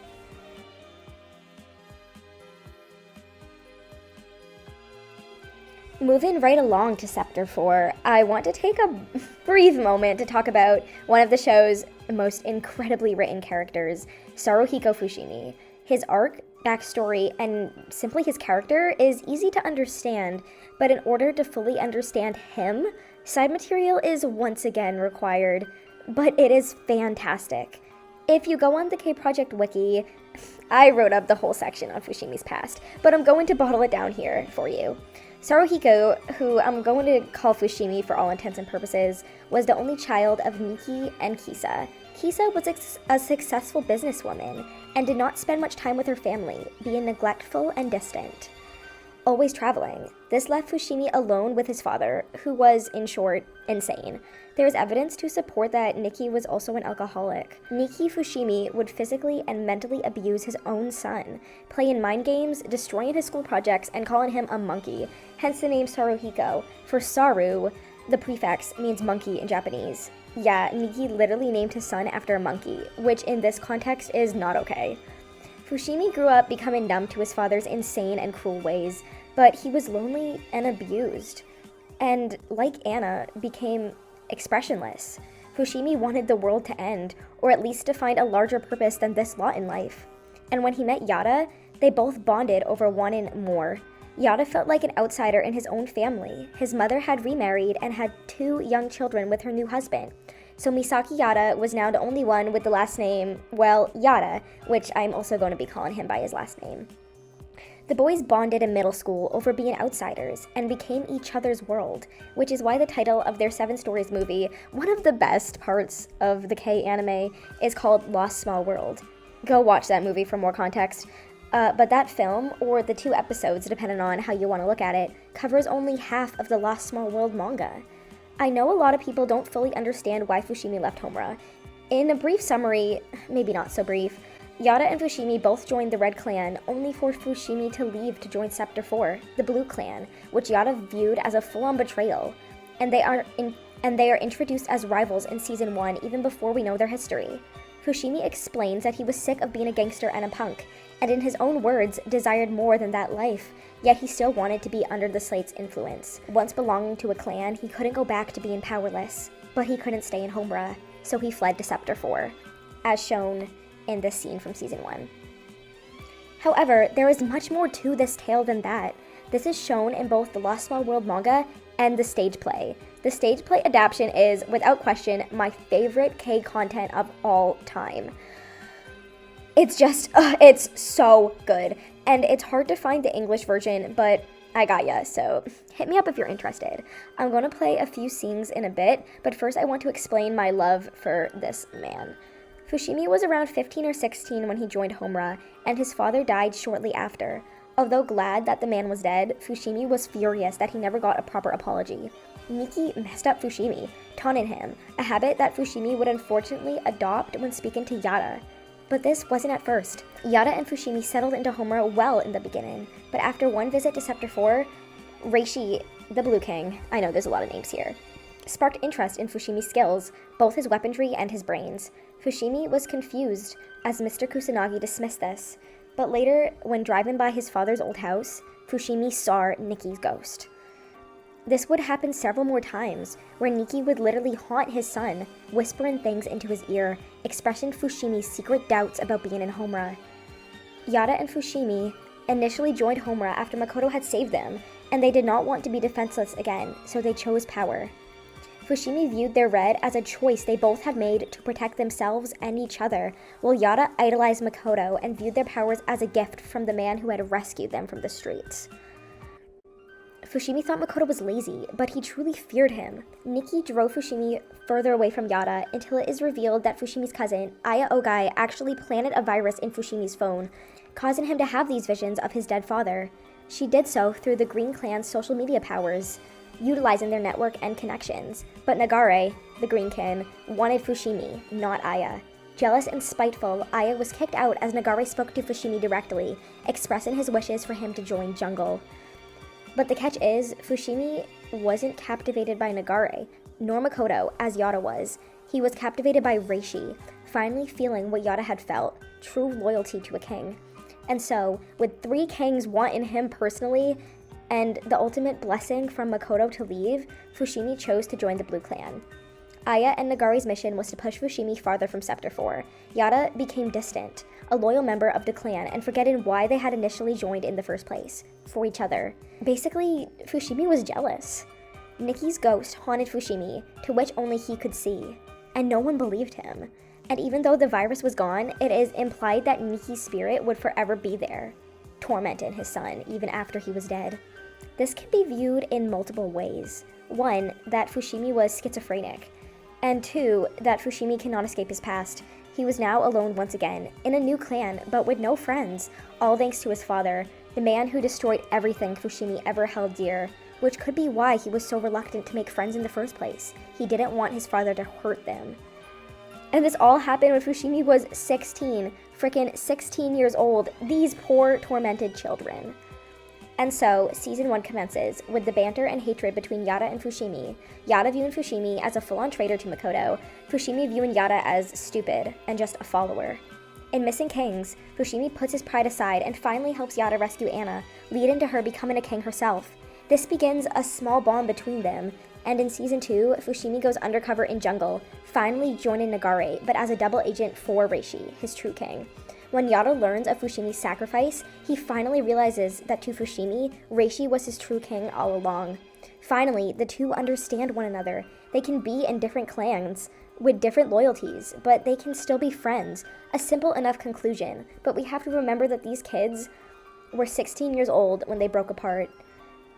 Moving right along to Chapter 4, I want to take a brief moment to talk about one of the show's most incredibly written characters, Saruhiko Fushimi. His arc, backstory, and simply his character is easy to understand, but in order to fully understand him, side material is once again required, but it is fantastic. If you go on the K-Project wiki, I wrote up the whole section on Fushimi's past, but I'm going to bottle it down here for you. Saruhiko, who I'm going to call Fushimi for all intents and purposes, was the only child of Miki and Kisa. Kisa was a successful businesswoman and did not spend much time with her family, being neglectful and distant. Always traveling. This left Fushimi alone with his father, who was, in short, insane. There is evidence to support that Nikki was also an alcoholic. Nikki Fushimi would physically and mentally abuse his own son, playing mind games, destroying his school projects, and calling him a monkey, hence the name Saruhiko. For Saru, the prefix means monkey in Japanese. Yeah, Nikki literally named his son after a monkey, which in this context is not okay. Fushimi grew up becoming numb to his father's insane and cruel ways, but he was lonely and abused, and like Anna, became expressionless. Fushimi wanted the world to end, or at least to find a larger purpose than this lot in life. And when he met Yada, they both bonded over wanting more. Yada felt like an outsider in his own family. His mother had remarried and had 2 young children with her new husband. So Misaki Yada was now the only one with the last name, well, Yada, which I'm also going to be calling him by his last name. The boys bonded in middle school over being outsiders and became each other's world, which is why the title of their 7 Stories movie, one of the best parts of the K anime, is called Lost Small World. Go watch that movie for more context. But that film, or the 2 episodes depending on how you want to look at it, covers only half of the Lost Small World manga. I know a lot of people don't fully understand why Fushimi left Homura. In a brief summary, maybe not so brief, Yada and Fushimi both joined the Red Clan, only for Fushimi to leave to join Chapter 4, the Blue Clan, which Yada viewed as a full-on betrayal, and they are introduced as rivals in Season 1 even before we know their history. Fushimi explains that he was sick of being a gangster and a punk, and in his own words, desired more than that life, yet he still wanted to be under the Slate's influence. Once belonging to a clan, he couldn't go back to being powerless, but he couldn't stay in Homura, so he fled to Chapter 4, as shown in this scene from Season 1. However, there is much more to this tale than that. This is shown in both the Lost Small World manga and the stage play. The stage play adaptation is, without question, my favorite K content of all time. It's just, it's so good. And it's hard to find the English version, but I got ya, so hit me up if you're interested. I'm going to play a few scenes in a bit, but first I want to explain my love for this man. Fushimi was around 15 or 16 when he joined Homura, and his father died shortly after. Although glad that the man was dead, Fushimi was furious that he never got a proper apology. Miki messed up Fushimi, taunting him, a habit that Fushimi would unfortunately adopt when speaking to Yada. But this wasn't at first. Yada and Fushimi settled into Homura well in the beginning, but after one visit to Chapter 4, Reishi, the Blue King, I know there's a lot of names here, sparked interest in Fushimi's skills, both his weaponry and his brains. Fushimi was confused as Mr. Kusanagi dismissed this, but later, when driving by his father's old house, Fushimi saw Nikki's ghost. This would happen several more times, where Nikki would literally haunt his son, whispering things into his ear, expressing Fushimi's secret doubts about being in Homura. Yada and Fushimi initially joined Homura after Mikoto had saved them, and they did not want to be defenseless again, so they chose power. Fushimi viewed their red as a choice they both had made to protect themselves and each other, while Yada idolized Mikoto and viewed their powers as a gift from the man who had rescued them from the streets. Fushimi thought Mikoto was lazy, but he truly feared him. Nikki drove Fushimi further away from Yada until it is revealed that Fushimi's cousin, Aya Ogai, actually planted a virus in Fushimi's phone, causing him to have these visions of his dead father. She did so through the Green Clan's social media powers, utilizing their network and connections. But Nagare, the Greenkin, wanted Fushimi, not Aya. Jealous and spiteful, Aya was kicked out as Nagare spoke to Fushimi directly, expressing his wishes for him to join Jungle. But the catch is, Fushimi wasn't captivated by Nagare, nor Mikoto, as Yada was. He was captivated by Reishi, finally feeling what Yada had felt, true loyalty to a king. And so, with 3 kings wanting him personally, and the ultimate blessing from Mikoto to leave, Fushimi chose to join the Blue Clan. Aya and Nagari's mission was to push Fushimi farther from Sector 4. Yada became distant, a loyal member of the clan, and forgetting why they had initially joined in the first place, for each other. Basically, Fushimi was jealous. Niki's ghost haunted Fushimi, to which only he could see, and no one believed him. And even though the virus was gone, it is implied that Niki's spirit would forever be there, tormenting his son even after he was dead. This can be viewed in multiple ways. One, that Fushimi was schizophrenic, and two, that Fushimi cannot escape his past. He was now alone once again, in a new clan, but with no friends, all thanks to his father, the man who destroyed everything Fushimi ever held dear, which could be why he was so reluctant to make friends in the first place. He didn't want his father to hurt them. And this all happened when Fushimi was 16, frickin' 16 years old, these poor, tormented children. And so, Season 1 commences, with the banter and hatred between Yada and Fushimi, Yada viewing Fushimi as a full-on traitor to Mikoto, Fushimi viewing Yada as stupid and just a follower. In Missing Kings, Fushimi puts his pride aside and finally helps Yada rescue Anna, leading to her becoming a king herself. This begins a small bond between them, and in Season 2, Fushimi goes undercover in jungle, finally joining Nagare, but as a double agent for Reishi, his true king. When Yada learns of Fushimi's sacrifice, he finally realizes that to Fushimi, Reishi was his true king all along. Finally, the two understand one another. They can be in different clans, with different loyalties, but they can still be friends. A simple enough conclusion, but we have to remember that these kids were 16 years old when they broke apart,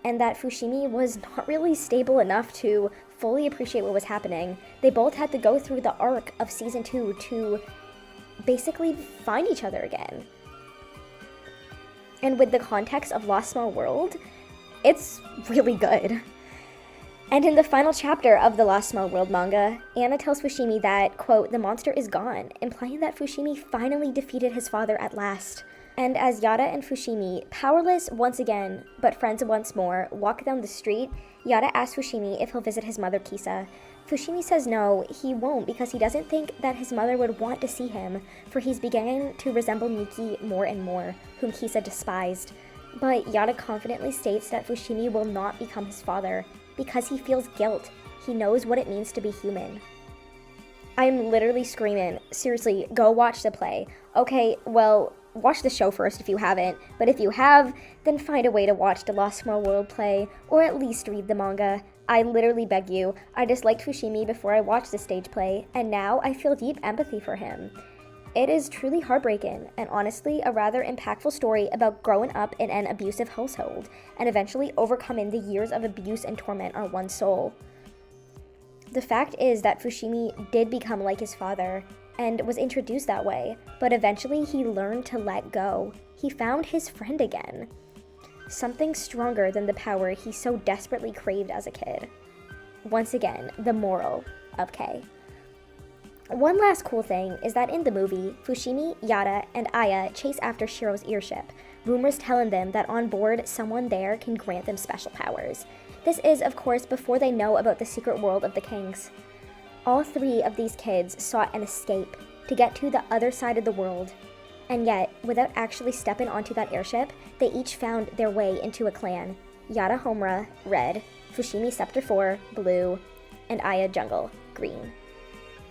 and that Fushimi was not really stable enough to fully appreciate what was happening. They both had to go through the arc of Season 2 to basically find each other again. And with the context of Lost Small World, it's really good. And in the final chapter of the Lost Small World manga, Anna tells Fushimi that, quote, the monster is gone, implying that Fushimi finally defeated his father at last. And as Yada and Fushimi, powerless once again, but friends once more, walk down the street, Yada asks Fushimi if he'll visit his mother Kisa. Fushimi says no, he won't, because he doesn't think that his mother would want to see him, for he's beginning to resemble Miki more and more, whom Kisa despised. But Yada confidently states that Fushimi will not become his father, because he feels guilt. He knows what it means to be human. I'm literally screaming, seriously, go watch the play. Okay, well, watch the show first if you haven't, but if you have, then find a way to watch the Lost Small World play, or at least read the manga. I literally beg you. I disliked Fushimi before I watched the stage play, and now I feel deep empathy for him. It is truly heartbreaking, and honestly a rather impactful story about growing up in an abusive household, and eventually overcoming the years of abuse and torment on one's soul. The fact is that Fushimi did become like his father, and was introduced that way, but eventually he learned to let go. He found his friend again. Something stronger than the power he so desperately craved as a kid. Once again, the moral of K. One last cool thing is that in the movie, Fushimi, Yada, and Aya chase after Shiro's airship, rumors telling them that on board someone there can grant them special powers. This is, of course, before they know about the secret world of the kings. All three of these kids sought an escape to get to the other side of the world, and yet, without actually stepping onto that airship, they each found their way into a clan. Yada Homura, red, Fushimi Sector 4, blue, and Aya Jungle, green.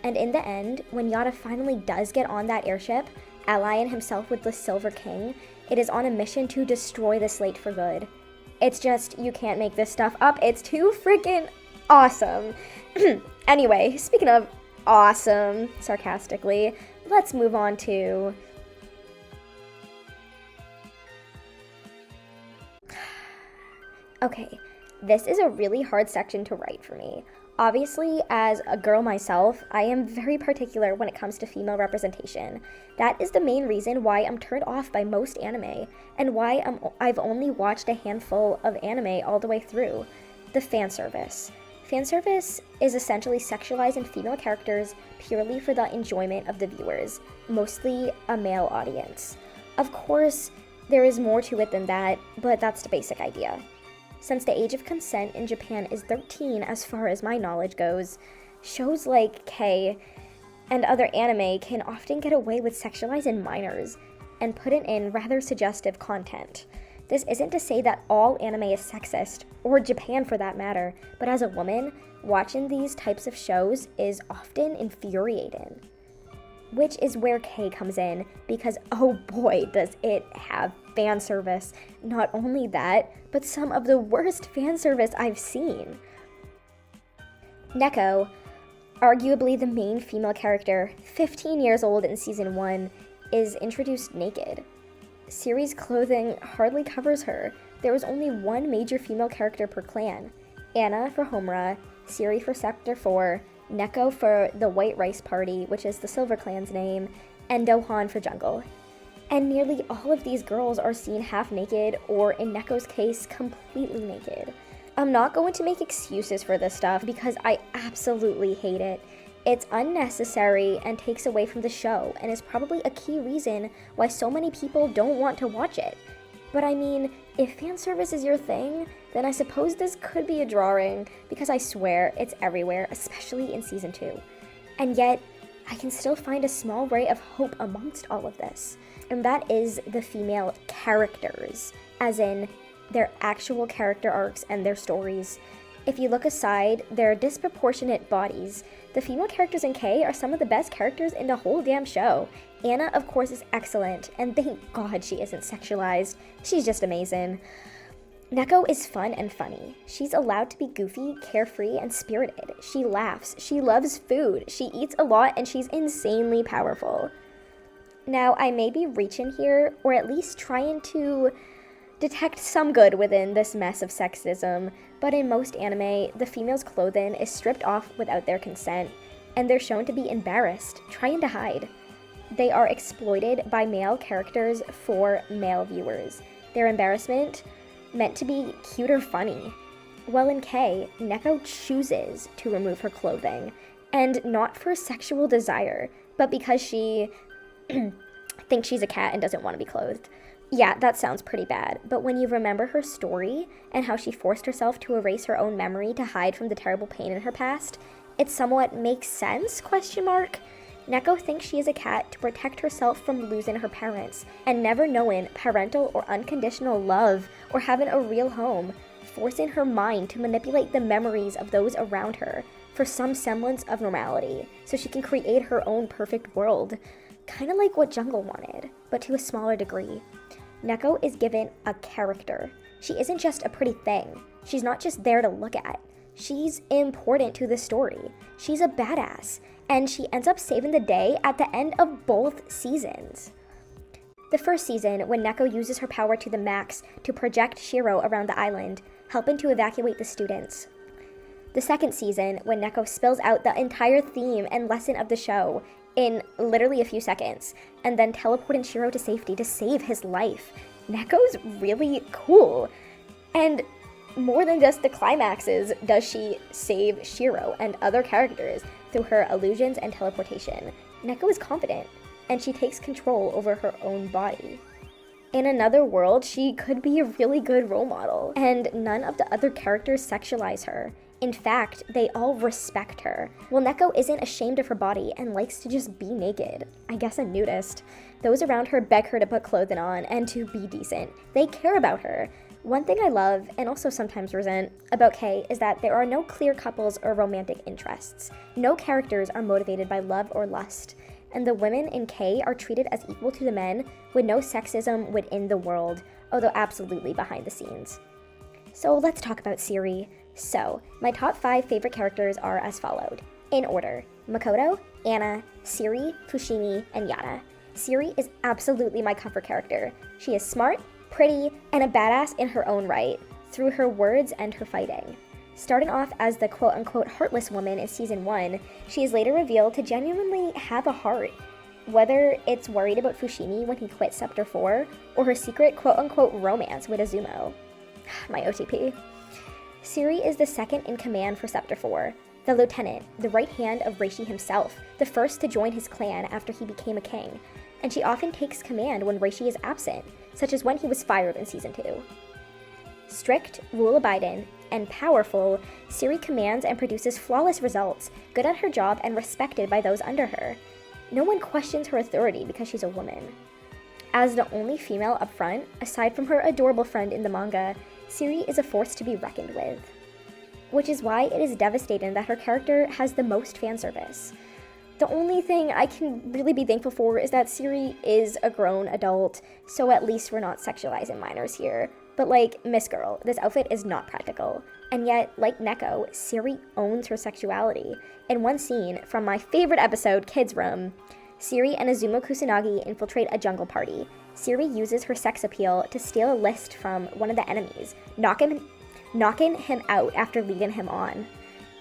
And in the end, when Yada finally does get on that airship, allying himself with the Silver King, it is on a mission to destroy the slate for good. It's just, you can't make this stuff up, it's too freaking awesome. Anyway, speaking of awesome, sarcastically, let's move on to... Okay, this is a really hard section to write for me. Obviously, as a girl myself, I am very particular when it comes to female representation. That is the main reason why I'm turned off by most anime, and why I've only watched a handful of anime all the way through. The fan service. Fanservice is essentially sexualizing female characters purely for the enjoyment of the viewers, mostly a male audience. Of course, there is more to it than that, but that's the basic idea. Since the age of consent in Japan is 13 as far as my knowledge goes, shows like K and other anime can often get away with sexualizing minors and putting in rather suggestive content. This isn't to say that all anime is sexist, or Japan for that matter, but as a woman, watching these types of shows is often infuriating. Which is where K comes in, because oh boy does it have fan service. Not only that, but some of the worst fan service I've seen. Neko, arguably the main female character, 15 years old in season 1, is introduced naked. Siri's clothing hardly covers her. There was only one major female character per clan. Anna for Homura, Siri for Sector 4, Neko for the White Rice Party, which is the Silver Clan's name, and Dohan for Jungle. And nearly all of these girls are seen half naked, or in Neko's case, completely naked. I'm not going to make excuses for this stuff because I absolutely hate it. It's unnecessary and takes away from the show, and is probably a key reason why so many people don't want to watch it. But I mean, if fan service is your thing, then I suppose this could be a drawing, because I swear it's everywhere, especially in season 2. And yet, I can still find a small ray of hope amongst all of this, and that is the female characters, as in their actual character arcs and their stories. If you look aside their disproportionate bodies, the female characters in K are some of the best characters in the whole damn show. Anna, of course, is excellent, and thank God she isn't sexualized. She's just amazing. Neko is fun and funny. She's allowed to be goofy, carefree, and spirited. She laughs, she loves food, she eats a lot, and she's insanely powerful. Now, I may be reaching here, or at least trying to detect some good within this mess of sexism, but in most anime, the female's clothing is stripped off without their consent, and they're shown to be embarrassed, trying to hide. They are exploited by male characters for male viewers. Their embarrassment meant to be cute or funny. Well, in K, Neko chooses to remove her clothing, and not for sexual desire, but because she thinks she's a cat and doesn't want to be clothed. Yeah, that sounds pretty bad, but when you remember her story and how she forced herself to erase her own memory to hide from the terrible pain in her past, it somewhat makes sense, ? Neko thinks she is a cat to protect herself from losing her parents, and never knowing parental or unconditional love or having a real home, forcing her mind to manipulate the memories of those around her for some semblance of normality, so she can create her own perfect world. Kinda like what Jungle wanted, but to a smaller degree. Neko is given a character. She isn't just a pretty thing. She's not just there to look at. She's important to the story. She's a badass, and she ends up saving the day at the end of both seasons. The first season, when Neko uses her power to the max to project Shiro around the island, helping to evacuate the students. The second season, when Neko spills out the entire theme and lesson of the show in literally a few seconds, and then teleporting Shiro to safety to save his life. Neko's really cool. And more than just the climaxes does she save Shiro and other characters through her illusions and teleportation. Neko is confident, and she takes control over her own body. In another world, she could be a really good role model, and none of the other characters sexualize her. In fact, they all respect her. Well, Neko isn't ashamed of her body and likes to just be naked. I guess a nudist. Those around her beg her to put clothing on and to be decent. They care about her. One thing I love, and also sometimes resent, about K is that there are no clear couples or romantic interests. No characters are motivated by love or lust. And the women in K are treated as equal to the men, with no sexism within the world, although absolutely behind the scenes. So let's talk about Siri. So, my top 5 favorite characters are as followed. In order: Mikoto, Anna, Siri, Fushimi, and Yana. Siri is absolutely my comfort character. She is smart, pretty, and a badass in her own right, through her words and her fighting. Starting off as the quote-unquote heartless woman in season 1, she is later revealed to genuinely have a heart. Whether it's worried about Fushimi when he quit Sector 4, or her secret quote-unquote romance with Azumo. My OTP. Siri is the second in command for Sector 4, the lieutenant, the right hand of Reishi himself, the first to join his clan after he became a king, and she often takes command when Reishi is absent, such as when he was fired in season 2. Strict, rule-abiding, and powerful, Siri commands and produces flawless results, good at her job and respected by those under her. No one questions her authority because she's a woman. As the only female up front, aside from her adorable friend in the manga, Siri is a force to be reckoned with. Which is why it is devastating that her character has the most fan service. The only thing I can really be thankful for is that Siri is a grown adult, so at least we're not sexualizing minors here. But like, Miss Girl, this outfit is not practical. And yet, like Neko, Siri owns her sexuality. In one scene from my favorite episode, Kids Room, Siri and Azuma Kusanagi infiltrate a jungle party. Siri uses her sex appeal to steal a list from one of the enemies, knocking him out after leading him on.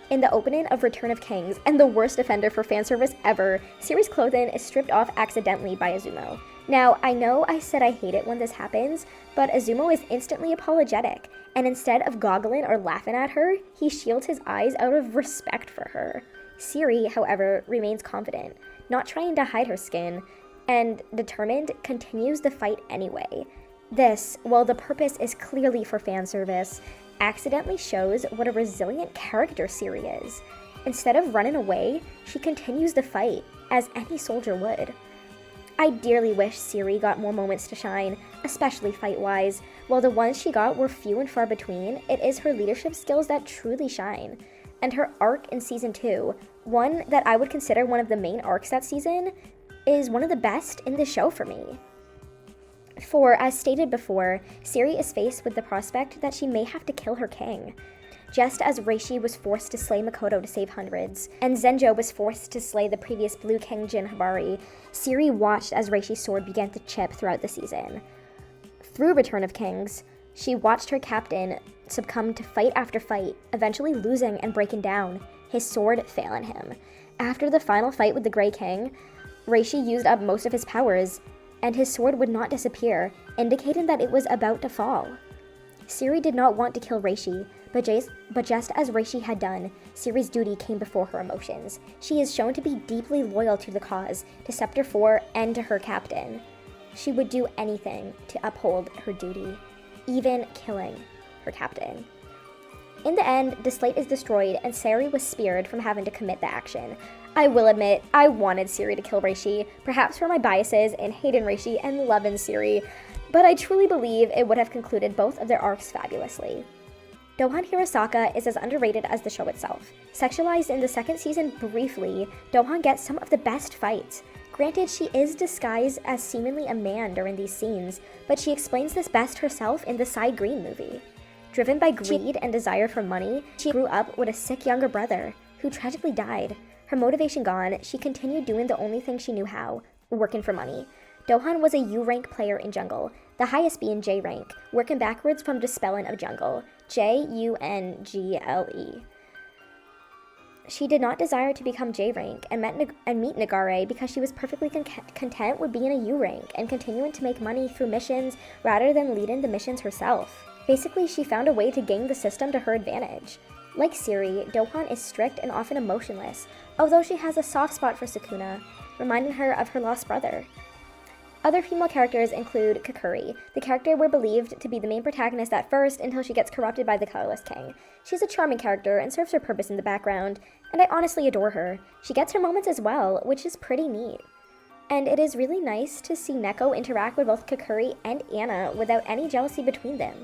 In the opening of Return of Kings, and the worst offender for fanservice ever, Siri's clothing is stripped off accidentally by Azumo. Now, I know I said I hate it when this happens, but Azumo is instantly apologetic, and instead of goggling or laughing at her, he shields his eyes out of respect for her. Siri, however, remains confident, not trying to hide her skin, and determined, continues the fight anyway. This, while the purpose is clearly for fan service, accidentally shows what a resilient character Siri is. Instead of running away, she continues the fight, as any soldier would. I dearly wish Siri got more moments to shine, especially fight-wise. While the ones she got were few and far between, it is her leadership skills that truly shine. And her arc in Season 2, one that I would consider one of the main arcs that season, is one of the best in the show for me. For, as stated before, Siri is faced with the prospect that she may have to kill her king. Just as Reishi was forced to slay Mikoto to save hundreds, and Zenjo was forced to slay the previous Blue King Jin Habari, Siri watched as Reishi's sword began to chip throughout the season. Through Return of Kings, she watched her captain succumb to fight after fight, eventually losing and breaking down, his sword failing him. After the final fight with the Grey King, Reishi used up most of his powers, and his sword would not disappear, indicating that it was about to fall. Siri did not want to kill Reishi, but just as Reishi had done, Siri's duty came before her emotions. She is shown to be deeply loyal to the cause, to Scepter 4, and to her captain. She would do anything to uphold her duty, even killing her captain. In the end, the slate is destroyed, and Sari was spared from having to commit the action. I will admit, I wanted Siri to kill Reishi, perhaps for my biases in hating Reishi and loving Siri, but I truly believe it would have concluded both of their arcs fabulously. Dohan Hirosaka is as underrated as the show itself. Sexualized in the second season briefly, Dohan gets some of the best fights. Granted, she is disguised as seemingly a man during these scenes, but she explains this best herself in the Side Green movie. Driven by greed and desire for money, she grew up with a sick younger brother, who tragically died. Her motivation gone, she continued doing the only thing she knew how, working for money. Dohan was a U-rank player in Jungle, the highest being J-rank, working backwards from Dispelling of Jungle, Jungle. She did not desire to become J-rank and meet Nagare because she was perfectly content with being a U-rank and continuing to make money through missions rather than leading the missions herself. Basically, she found a way to game the system to her advantage. Like Siri, Dohan is strict and often emotionless, although she has a soft spot for Sukuna, reminding her of her lost brother. Other female characters include Kakuri. The character we're believed to be the main protagonist at first until she gets corrupted by the Colorless King. She's a charming character and serves her purpose in the background, and I honestly adore her. She gets her moments as well, which is pretty neat. And it is really nice to see Neko interact with both Kakuri and Anna without any jealousy between them.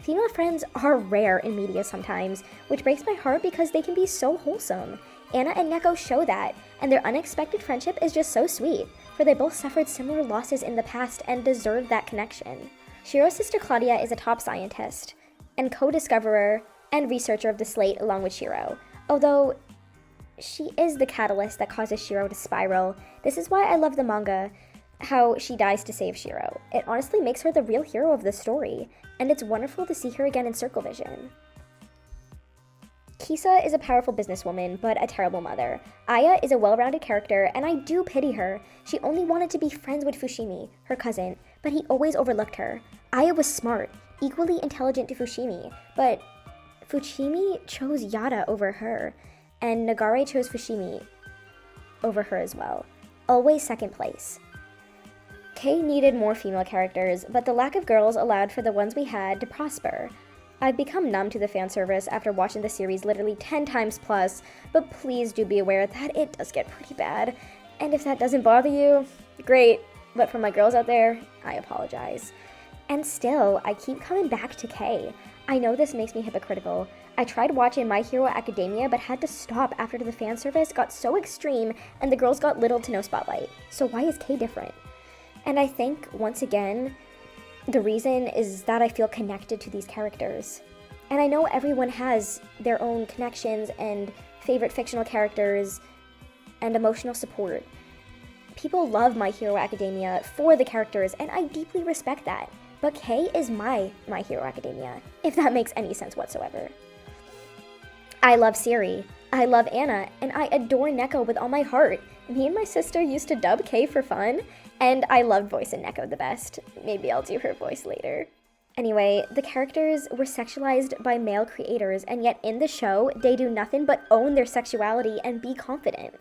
Female friends are rare in media sometimes, which breaks my heart because they can be so wholesome. Anna and Neko show that, and their unexpected friendship is just so sweet, for they both suffered similar losses in the past and deserve that connection. Shiro's sister Claudia is a top scientist, and co-discoverer and researcher of the slate along with Shiro. Although she is the catalyst that causes Shiro to spiral, this is why I love the manga, how she dies to save Shiro. It honestly makes her the real hero of the story, and it's wonderful to see her again in Circle Vision. Kisa is a powerful businesswoman, but a terrible mother. Aya is a well-rounded character, and I do pity her. She only wanted to be friends with Fushimi, her cousin, but he always overlooked her. Aya was smart, equally intelligent to Fushimi, but Fushimi chose Yada over her, and Nagare chose Fushimi over her as well. Always second place. Kei needed more female characters, but the lack of girls allowed for the ones we had to prosper. I've become numb to the fan service after watching the series literally 10 times plus, but please do be aware that it does get pretty bad. And if that doesn't bother you, great. But for my girls out there, I apologize. And still, I keep coming back to Kei. I know this makes me hypocritical. I tried watching My Hero Academia but had to stop after the fan service got so extreme and the girls got little to no spotlight. So why is Kei different? And I think, once again, the reason is that I feel connected to these characters. And I know everyone has their own connections and favorite fictional characters and emotional support. People love My Hero Academia for the characters, and I deeply respect that. But Kei is My Hero Academia, if that makes any sense whatsoever. I love Siri, I love Anna, and I adore Neko with all my heart. Me and my sister used to dub Kei for fun, and I loved voicing Neko the best. Maybe I'll do her voice later. Anyway, the characters were sexualized by male creators, and yet in the show, they do nothing but own their sexuality and be confident.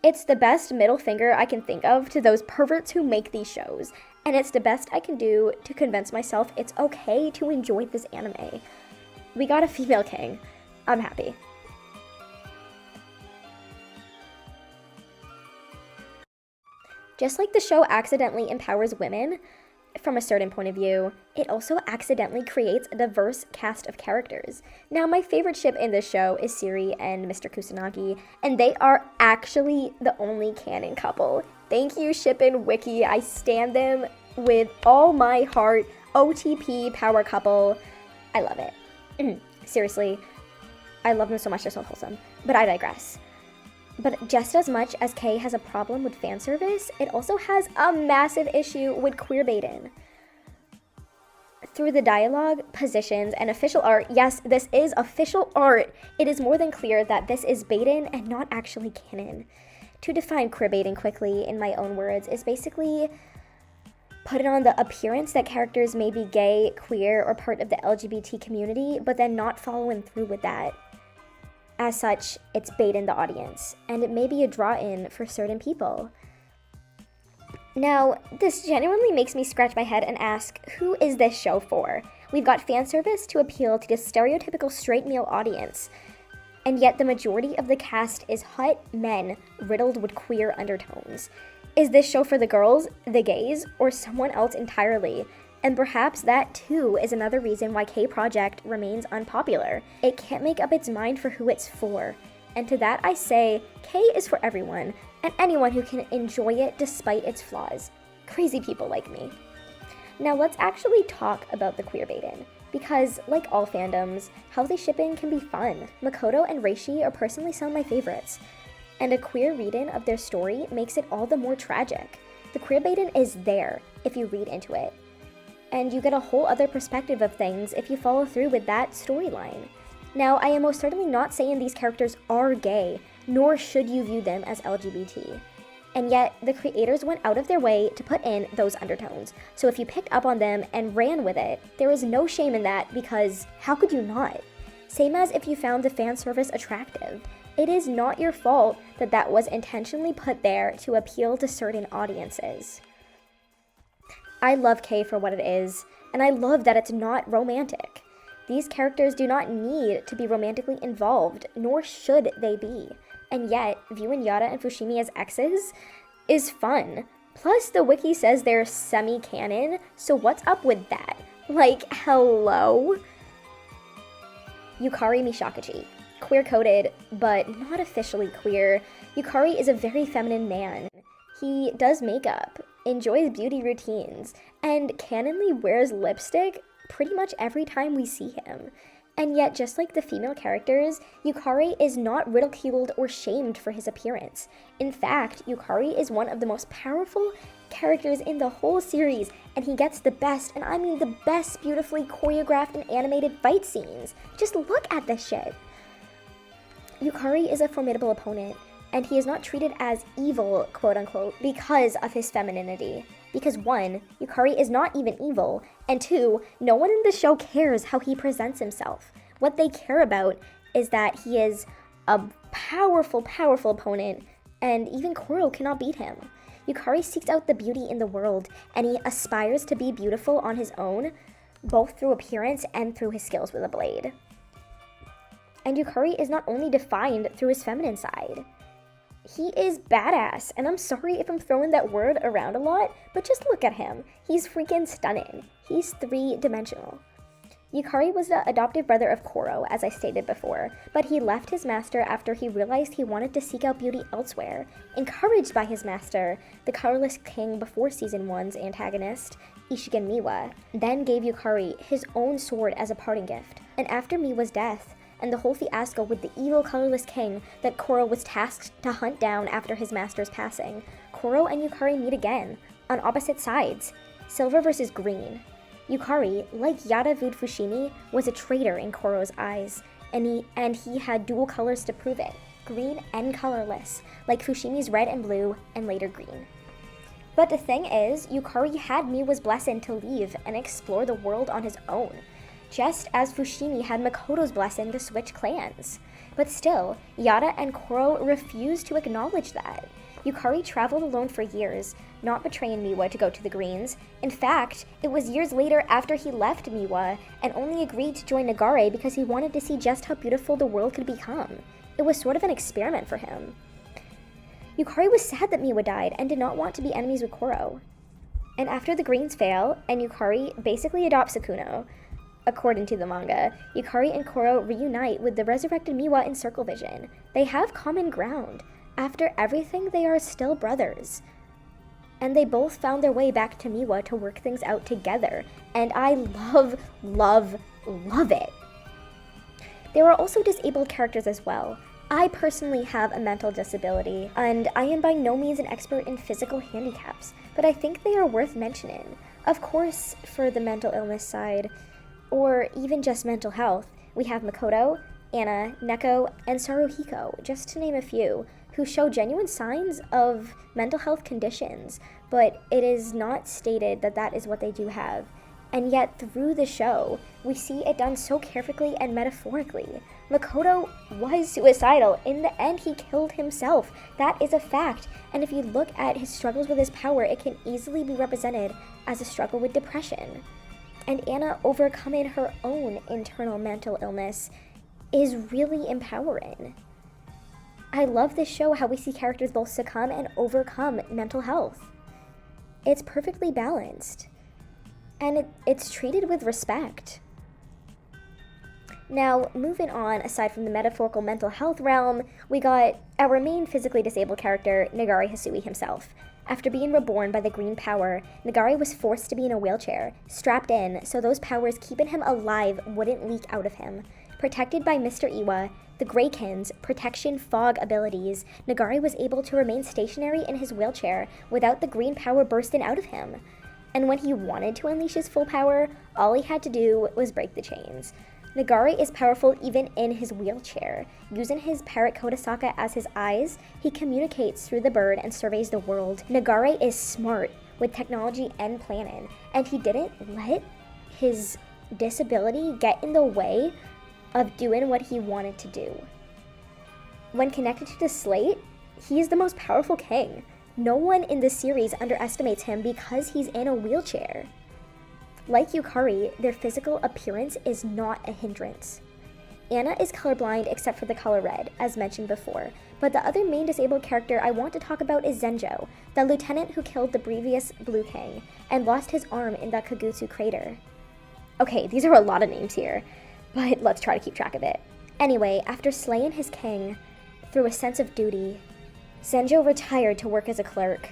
It's the best middle finger I can think of to those perverts who make these shows, and it's the best I can do to convince myself it's okay to enjoy this anime. We got a female king. I'm happy. Just like the show accidentally empowers women, from a certain point of view, it also accidentally creates a diverse cast of characters. Now, my favorite ship in this show is Siri and Mr. Kusanagi, and they are actually the only canon couple. Thank you, Shippin' Wiki. I stand them with all my heart. OTP power couple. I love it. Seriously, I love them so much. They're so wholesome. But I digress. But just as much as Kei has a problem with fan service, it also has a massive issue with queerbaiting. Through the dialogue, positions, and official art, yes, this is official art, it is more than clear that this is baiting and not actually canon. To define queerbaiting quickly, in my own words, is basically putting on the appearance that characters may be gay, queer, or part of the LGBT community, but then not following through with that. As such, it's baiting the audience, and it may be a draw-in for certain people. Now, this genuinely makes me scratch my head and ask, who is this show for? We've got fan service to appeal to the stereotypical straight male audience, and yet the majority of the cast is hot men riddled with queer undertones. Is this show for the girls, the gays, or someone else entirely? And perhaps that too is another reason why K-Project remains unpopular. It can't make up its mind for who it's for. And to that I say, K is for everyone, and anyone who can enjoy it despite its flaws. Crazy people like me. Now let's actually talk about the queerbaiting. Because, like all fandoms, healthy shipping can be fun. Mikoto and Reishi are personally some of my favorites. And a queer reading of their story makes it all the more tragic. The queerbaiting is there if you read into it. And you get a whole other perspective of things if you follow through with that storyline. Now, I am most certainly not saying these characters are gay, nor should you view them as LGBT. And yet, the creators went out of their way to put in those undertones. So if you picked up on them and ran with it, there is no shame in that because how could you not? Same as if you found the fan service attractive. It is not your fault that that was intentionally put there to appeal to certain audiences. I love Kei for what it is, and I love that it's not romantic. These characters do not need to be romantically involved, nor should they be. And yet, viewing Yara and Fushimi as exes is fun. Plus, the wiki says they're semi-canon, so what's up with that? Like, hello? Yukari Mishakachi. Queer-coded, but not officially queer. Yukari is a very feminine man. He does makeup, enjoys beauty routines, and canonly wears lipstick pretty much every time we see him. And yet, just like the female characters, Yukari is not ridiculed or shamed for his appearance. In fact, Yukari is one of the most powerful characters in the whole series, and he gets the best, and I mean the best beautifully choreographed and animated fight scenes. Just look at this shit. Yukari is a formidable opponent, and he is not treated as evil, quote-unquote, because of his femininity. Because 1, Yukari is not even evil, and 2, no one in the show cares how he presents himself. What they care about is that he is a powerful, powerful opponent, and even Koro cannot beat him. Yukari seeks out the beauty in the world, and he aspires to be beautiful on his own, both through appearance and through his skills with a blade. And Yukari is not only defined through his feminine side. He is badass, and I'm sorry if I'm throwing that word around a lot, but just look at him. He's freaking stunning. He's three-dimensional. Yukari was the adoptive brother of Koro, as I stated before, but he left his master after he realized he wanted to seek out beauty elsewhere. Encouraged by his master, the colorless king before Season 1's antagonist, Ishigen Miwa, then gave Yukari his own sword as a parting gift. And after Miwa's death, and the whole fiasco with the evil colorless king that Koro was tasked to hunt down after his master's passing, Koro and Yukari meet again, on opposite sides, silver versus green. Yukari, like Yada Fushimi, was a traitor in Koro's eyes, and he had dual colors to prove it, green and colorless, like Fushimi's red and blue, and later green. But the thing is, Yukari had Miwa's blessing to leave and explore the world on his own, just as Fushimi had Mikoto's blessing to switch clans. But still, Yada and Koro refused to acknowledge that. Yukari traveled alone for years, not betraying Miwa to go to the Greens. In fact, it was years later after he left Miwa and only agreed to join Nagare because he wanted to see just how beautiful the world could become. It was sort of an experiment for him. Yukari was sad that Miwa died and did not want to be enemies with Koro. And after the Greens fail, and Yukari basically adopts Sakuno, according to the manga, Yukari and Koro reunite with the resurrected Miwa in Circle Vision. They have common ground. After everything, they are still brothers. And they both found their way back to Miwa to work things out together. And I love it. There are also disabled characters as well. I personally have a mental disability, and I am by no means an expert in physical handicaps, but I think they are worth mentioning. Of course, for the mental illness side, or even just mental health, we have Mikoto, Anna, Neko, and Saruhiko, just to name a few, who show genuine signs of mental health conditions, but it is not stated that that is what they do have. And yet, through the show, we see it done so carefully and metaphorically. Mikoto was suicidal. In the end, he killed himself. That is a fact. And if you look at his struggles with his power, it can easily be represented as a struggle with depression. And Anna overcoming her own internal mental illness is really empowering. I love this show, how we see characters both succumb and overcome mental health. It's perfectly balanced. And it's treated with respect. Now, moving on, aside from the metaphorical mental health realm, we got our main physically disabled character, Nagare Hisui himself. After being reborn by the green power, Nagare was forced to be in a wheelchair, strapped in, so those powers keeping him alive wouldn't leak out of him. Protected by Mr. Iwa, the Greykin's protection fog abilities, Nagare was able to remain stationary in his wheelchair without the green power bursting out of him. And when he wanted to unleash his full power, all he had to do was break the chains. Nagare is powerful even in his wheelchair. Using his parrot Kodasaka as his eyes, he communicates through the bird and surveys the world. Nagare is smart with technology and planning, and he didn't let his disability get in the way of doing what he wanted to do. When connected to the slate, he is the most powerful king. No one in this series underestimates him because he's in a wheelchair. Like Yukari, their physical appearance is not a hindrance. Anna is colorblind except for the color red, as mentioned before, but the other main disabled character I want to talk about is Zenjo, the lieutenant who killed the previous Blue King and lost his arm in the Kagutsu crater. Okay, these are a lot of names here, but let's try to keep track of it. Anyway, after slaying his king, through a sense of duty, Zenjo retired to work as a clerk.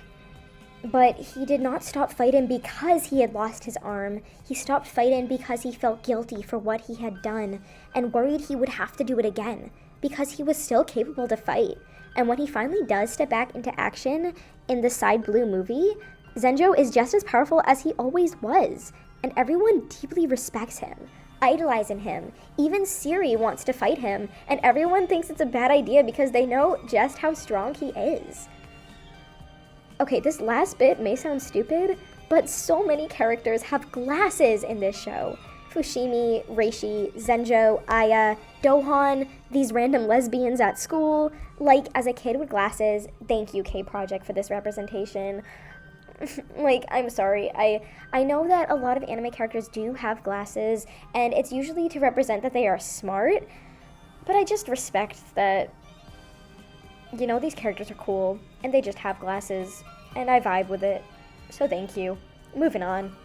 But he did not stop fighting because he had lost his arm. He stopped fighting because he felt guilty for what he had done and worried he would have to do it again because he was still capable to fight. And when he finally does step back into action in the Side Blue movie, Zenjo is just as powerful as he always was, and everyone deeply respects him, idolizing him. Even Siri wants to fight him, and everyone thinks it's a bad idea because they know just how strong he is. Okay, this last bit may sound stupid, but so many characters have glasses in this show. Fushimi, Reishi, Zenjo, Aya, Dohan, these random lesbians at school. Like, as a kid with glasses, thank you, K-Project, for this representation. Like, I'm sorry, I know that a lot of anime characters do have glasses, and it's usually to represent that they are smart, but I just respect that You know, these characters are cool, and they just have glasses, and I vibe with it. So thank you. Moving on.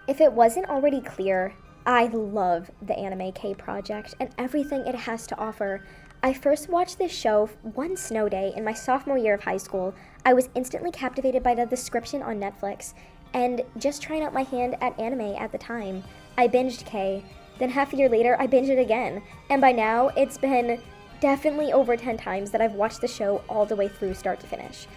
If it wasn't already clear, I love the Anime K project and everything it has to offer. I first watched this show one snow day in my sophomore year of high school. I was instantly captivated by the description on Netflix, and just trying out my hand at anime at the time. I binged K, then half a year later I binged it again, and by now it's been definitely over 10 times that I've watched the show all the way through start to finish.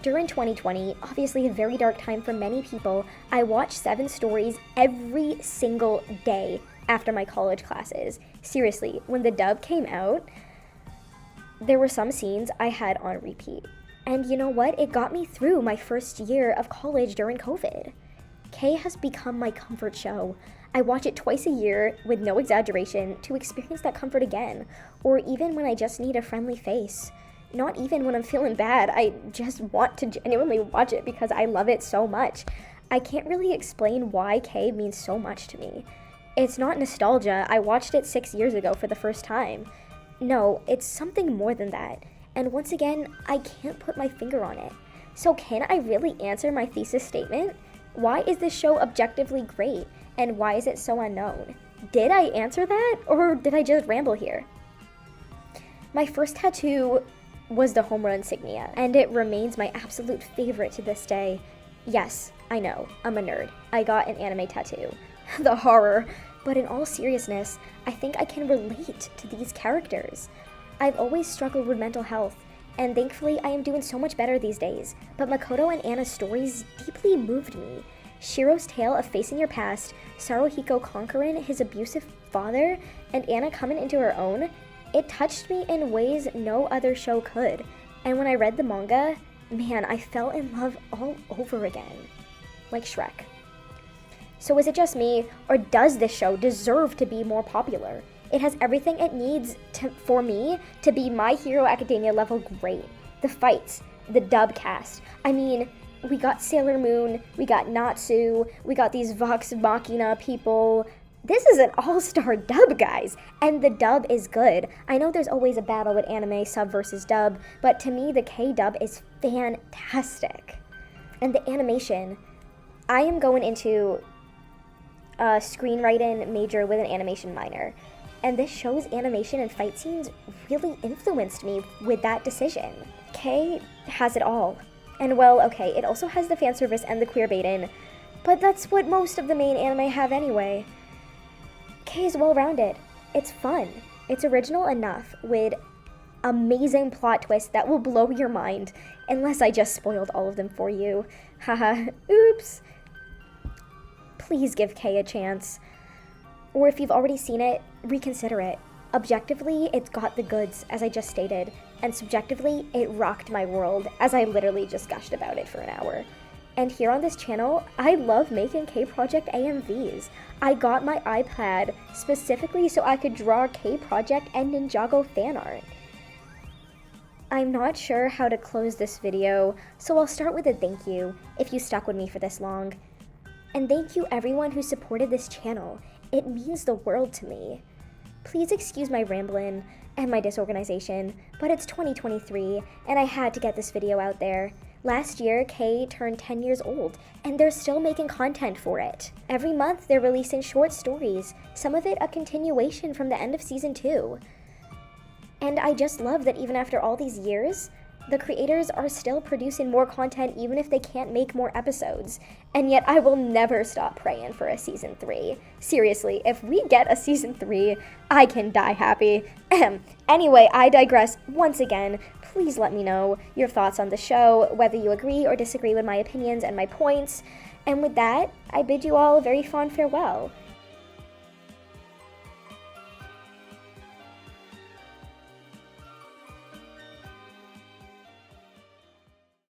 During 2020, obviously a very dark time for many people, I watched 7 stories every single day after my college classes. Seriously, when the dub came out, there were some scenes I had on repeat. And you know what? It got me through my first year of college during COVID. K has become my comfort show. I watch it twice a year, with no exaggeration, to experience that comfort again, or even when I just need a friendly face. Not even when I'm feeling bad, I just want to genuinely watch it because I love it so much. I can't really explain why K means so much to me. It's not nostalgia, I watched it 6 years ago for the first time. No, it's something more than that. And once again, I can't put my finger on it. So can I really answer my thesis statement? Why is this show objectively great? And why is it so unknown? Did I answer that? Or did I just ramble here? My first tattoo was the Homura insignia, and it remains my absolute favorite to this day. Yes, I know, I'm a nerd. I got an anime tattoo. The horror. But in all seriousness, I think I can relate to these characters. I've always struggled with mental health, and thankfully I am doing so much better these days. But Mikoto and Anna's stories deeply moved me. Shiro's tale of facing your past, Saruhiko conquering his abusive father, and Anna coming into her own, it touched me in ways no other show could. And when I read the manga, man, I fell in love all over again. Like Shrek. So is it just me, or does this show deserve to be more popular? It has everything it needs for me to be My Hero Academia level great. The fights, the dub cast. I mean, we got Sailor Moon, we got Natsu, we got these Vox Machina people. This is an all-star dub, guys, and the dub is good. I know there's always a battle with anime sub versus dub, but to me the K dub is fantastic. And the animation, I am going into a screenwriting major with an animation minor, and this show's animation and fight scenes really influenced me with that decision. K has it all. And well, okay, it also has the fan service and the queer baiting, but that's what most of the main anime have anyway. K is well-rounded. It's fun. It's original enough, with amazing plot twists that will blow your mind, unless I just spoiled all of them for you. Haha, oops. Please give K a chance. Or if you've already seen it, reconsider it. Objectively, it's got the goods, as I just stated, and subjectively, it rocked my world, as I literally just gushed about it for an hour. And here on this channel, I love making K-Project AMVs. I got my iPad specifically so I could draw K-Project and Ninjago fan art. I'm not sure how to close this video, so I'll start with a thank you, if you stuck with me for this long. And thank you everyone who supported this channel. It means the world to me. Please excuse my rambling and my disorganization, but it's 2023, and I had to get this video out there. Last year, K turned 10 years old, and they're still making content for it. Every month, they're releasing short stories, some of it a continuation from the end of Season 2. And I just love that even after all these years, the creators are still producing more content even if they can't make more episodes. And yet I will never stop praying for a Season 3. Seriously, if we get a Season 3, I can die happy. Anyway, I digress once again. Please let me know your thoughts on the show, whether you agree or disagree with my opinions and my points. And with that, I bid you all a very fond farewell.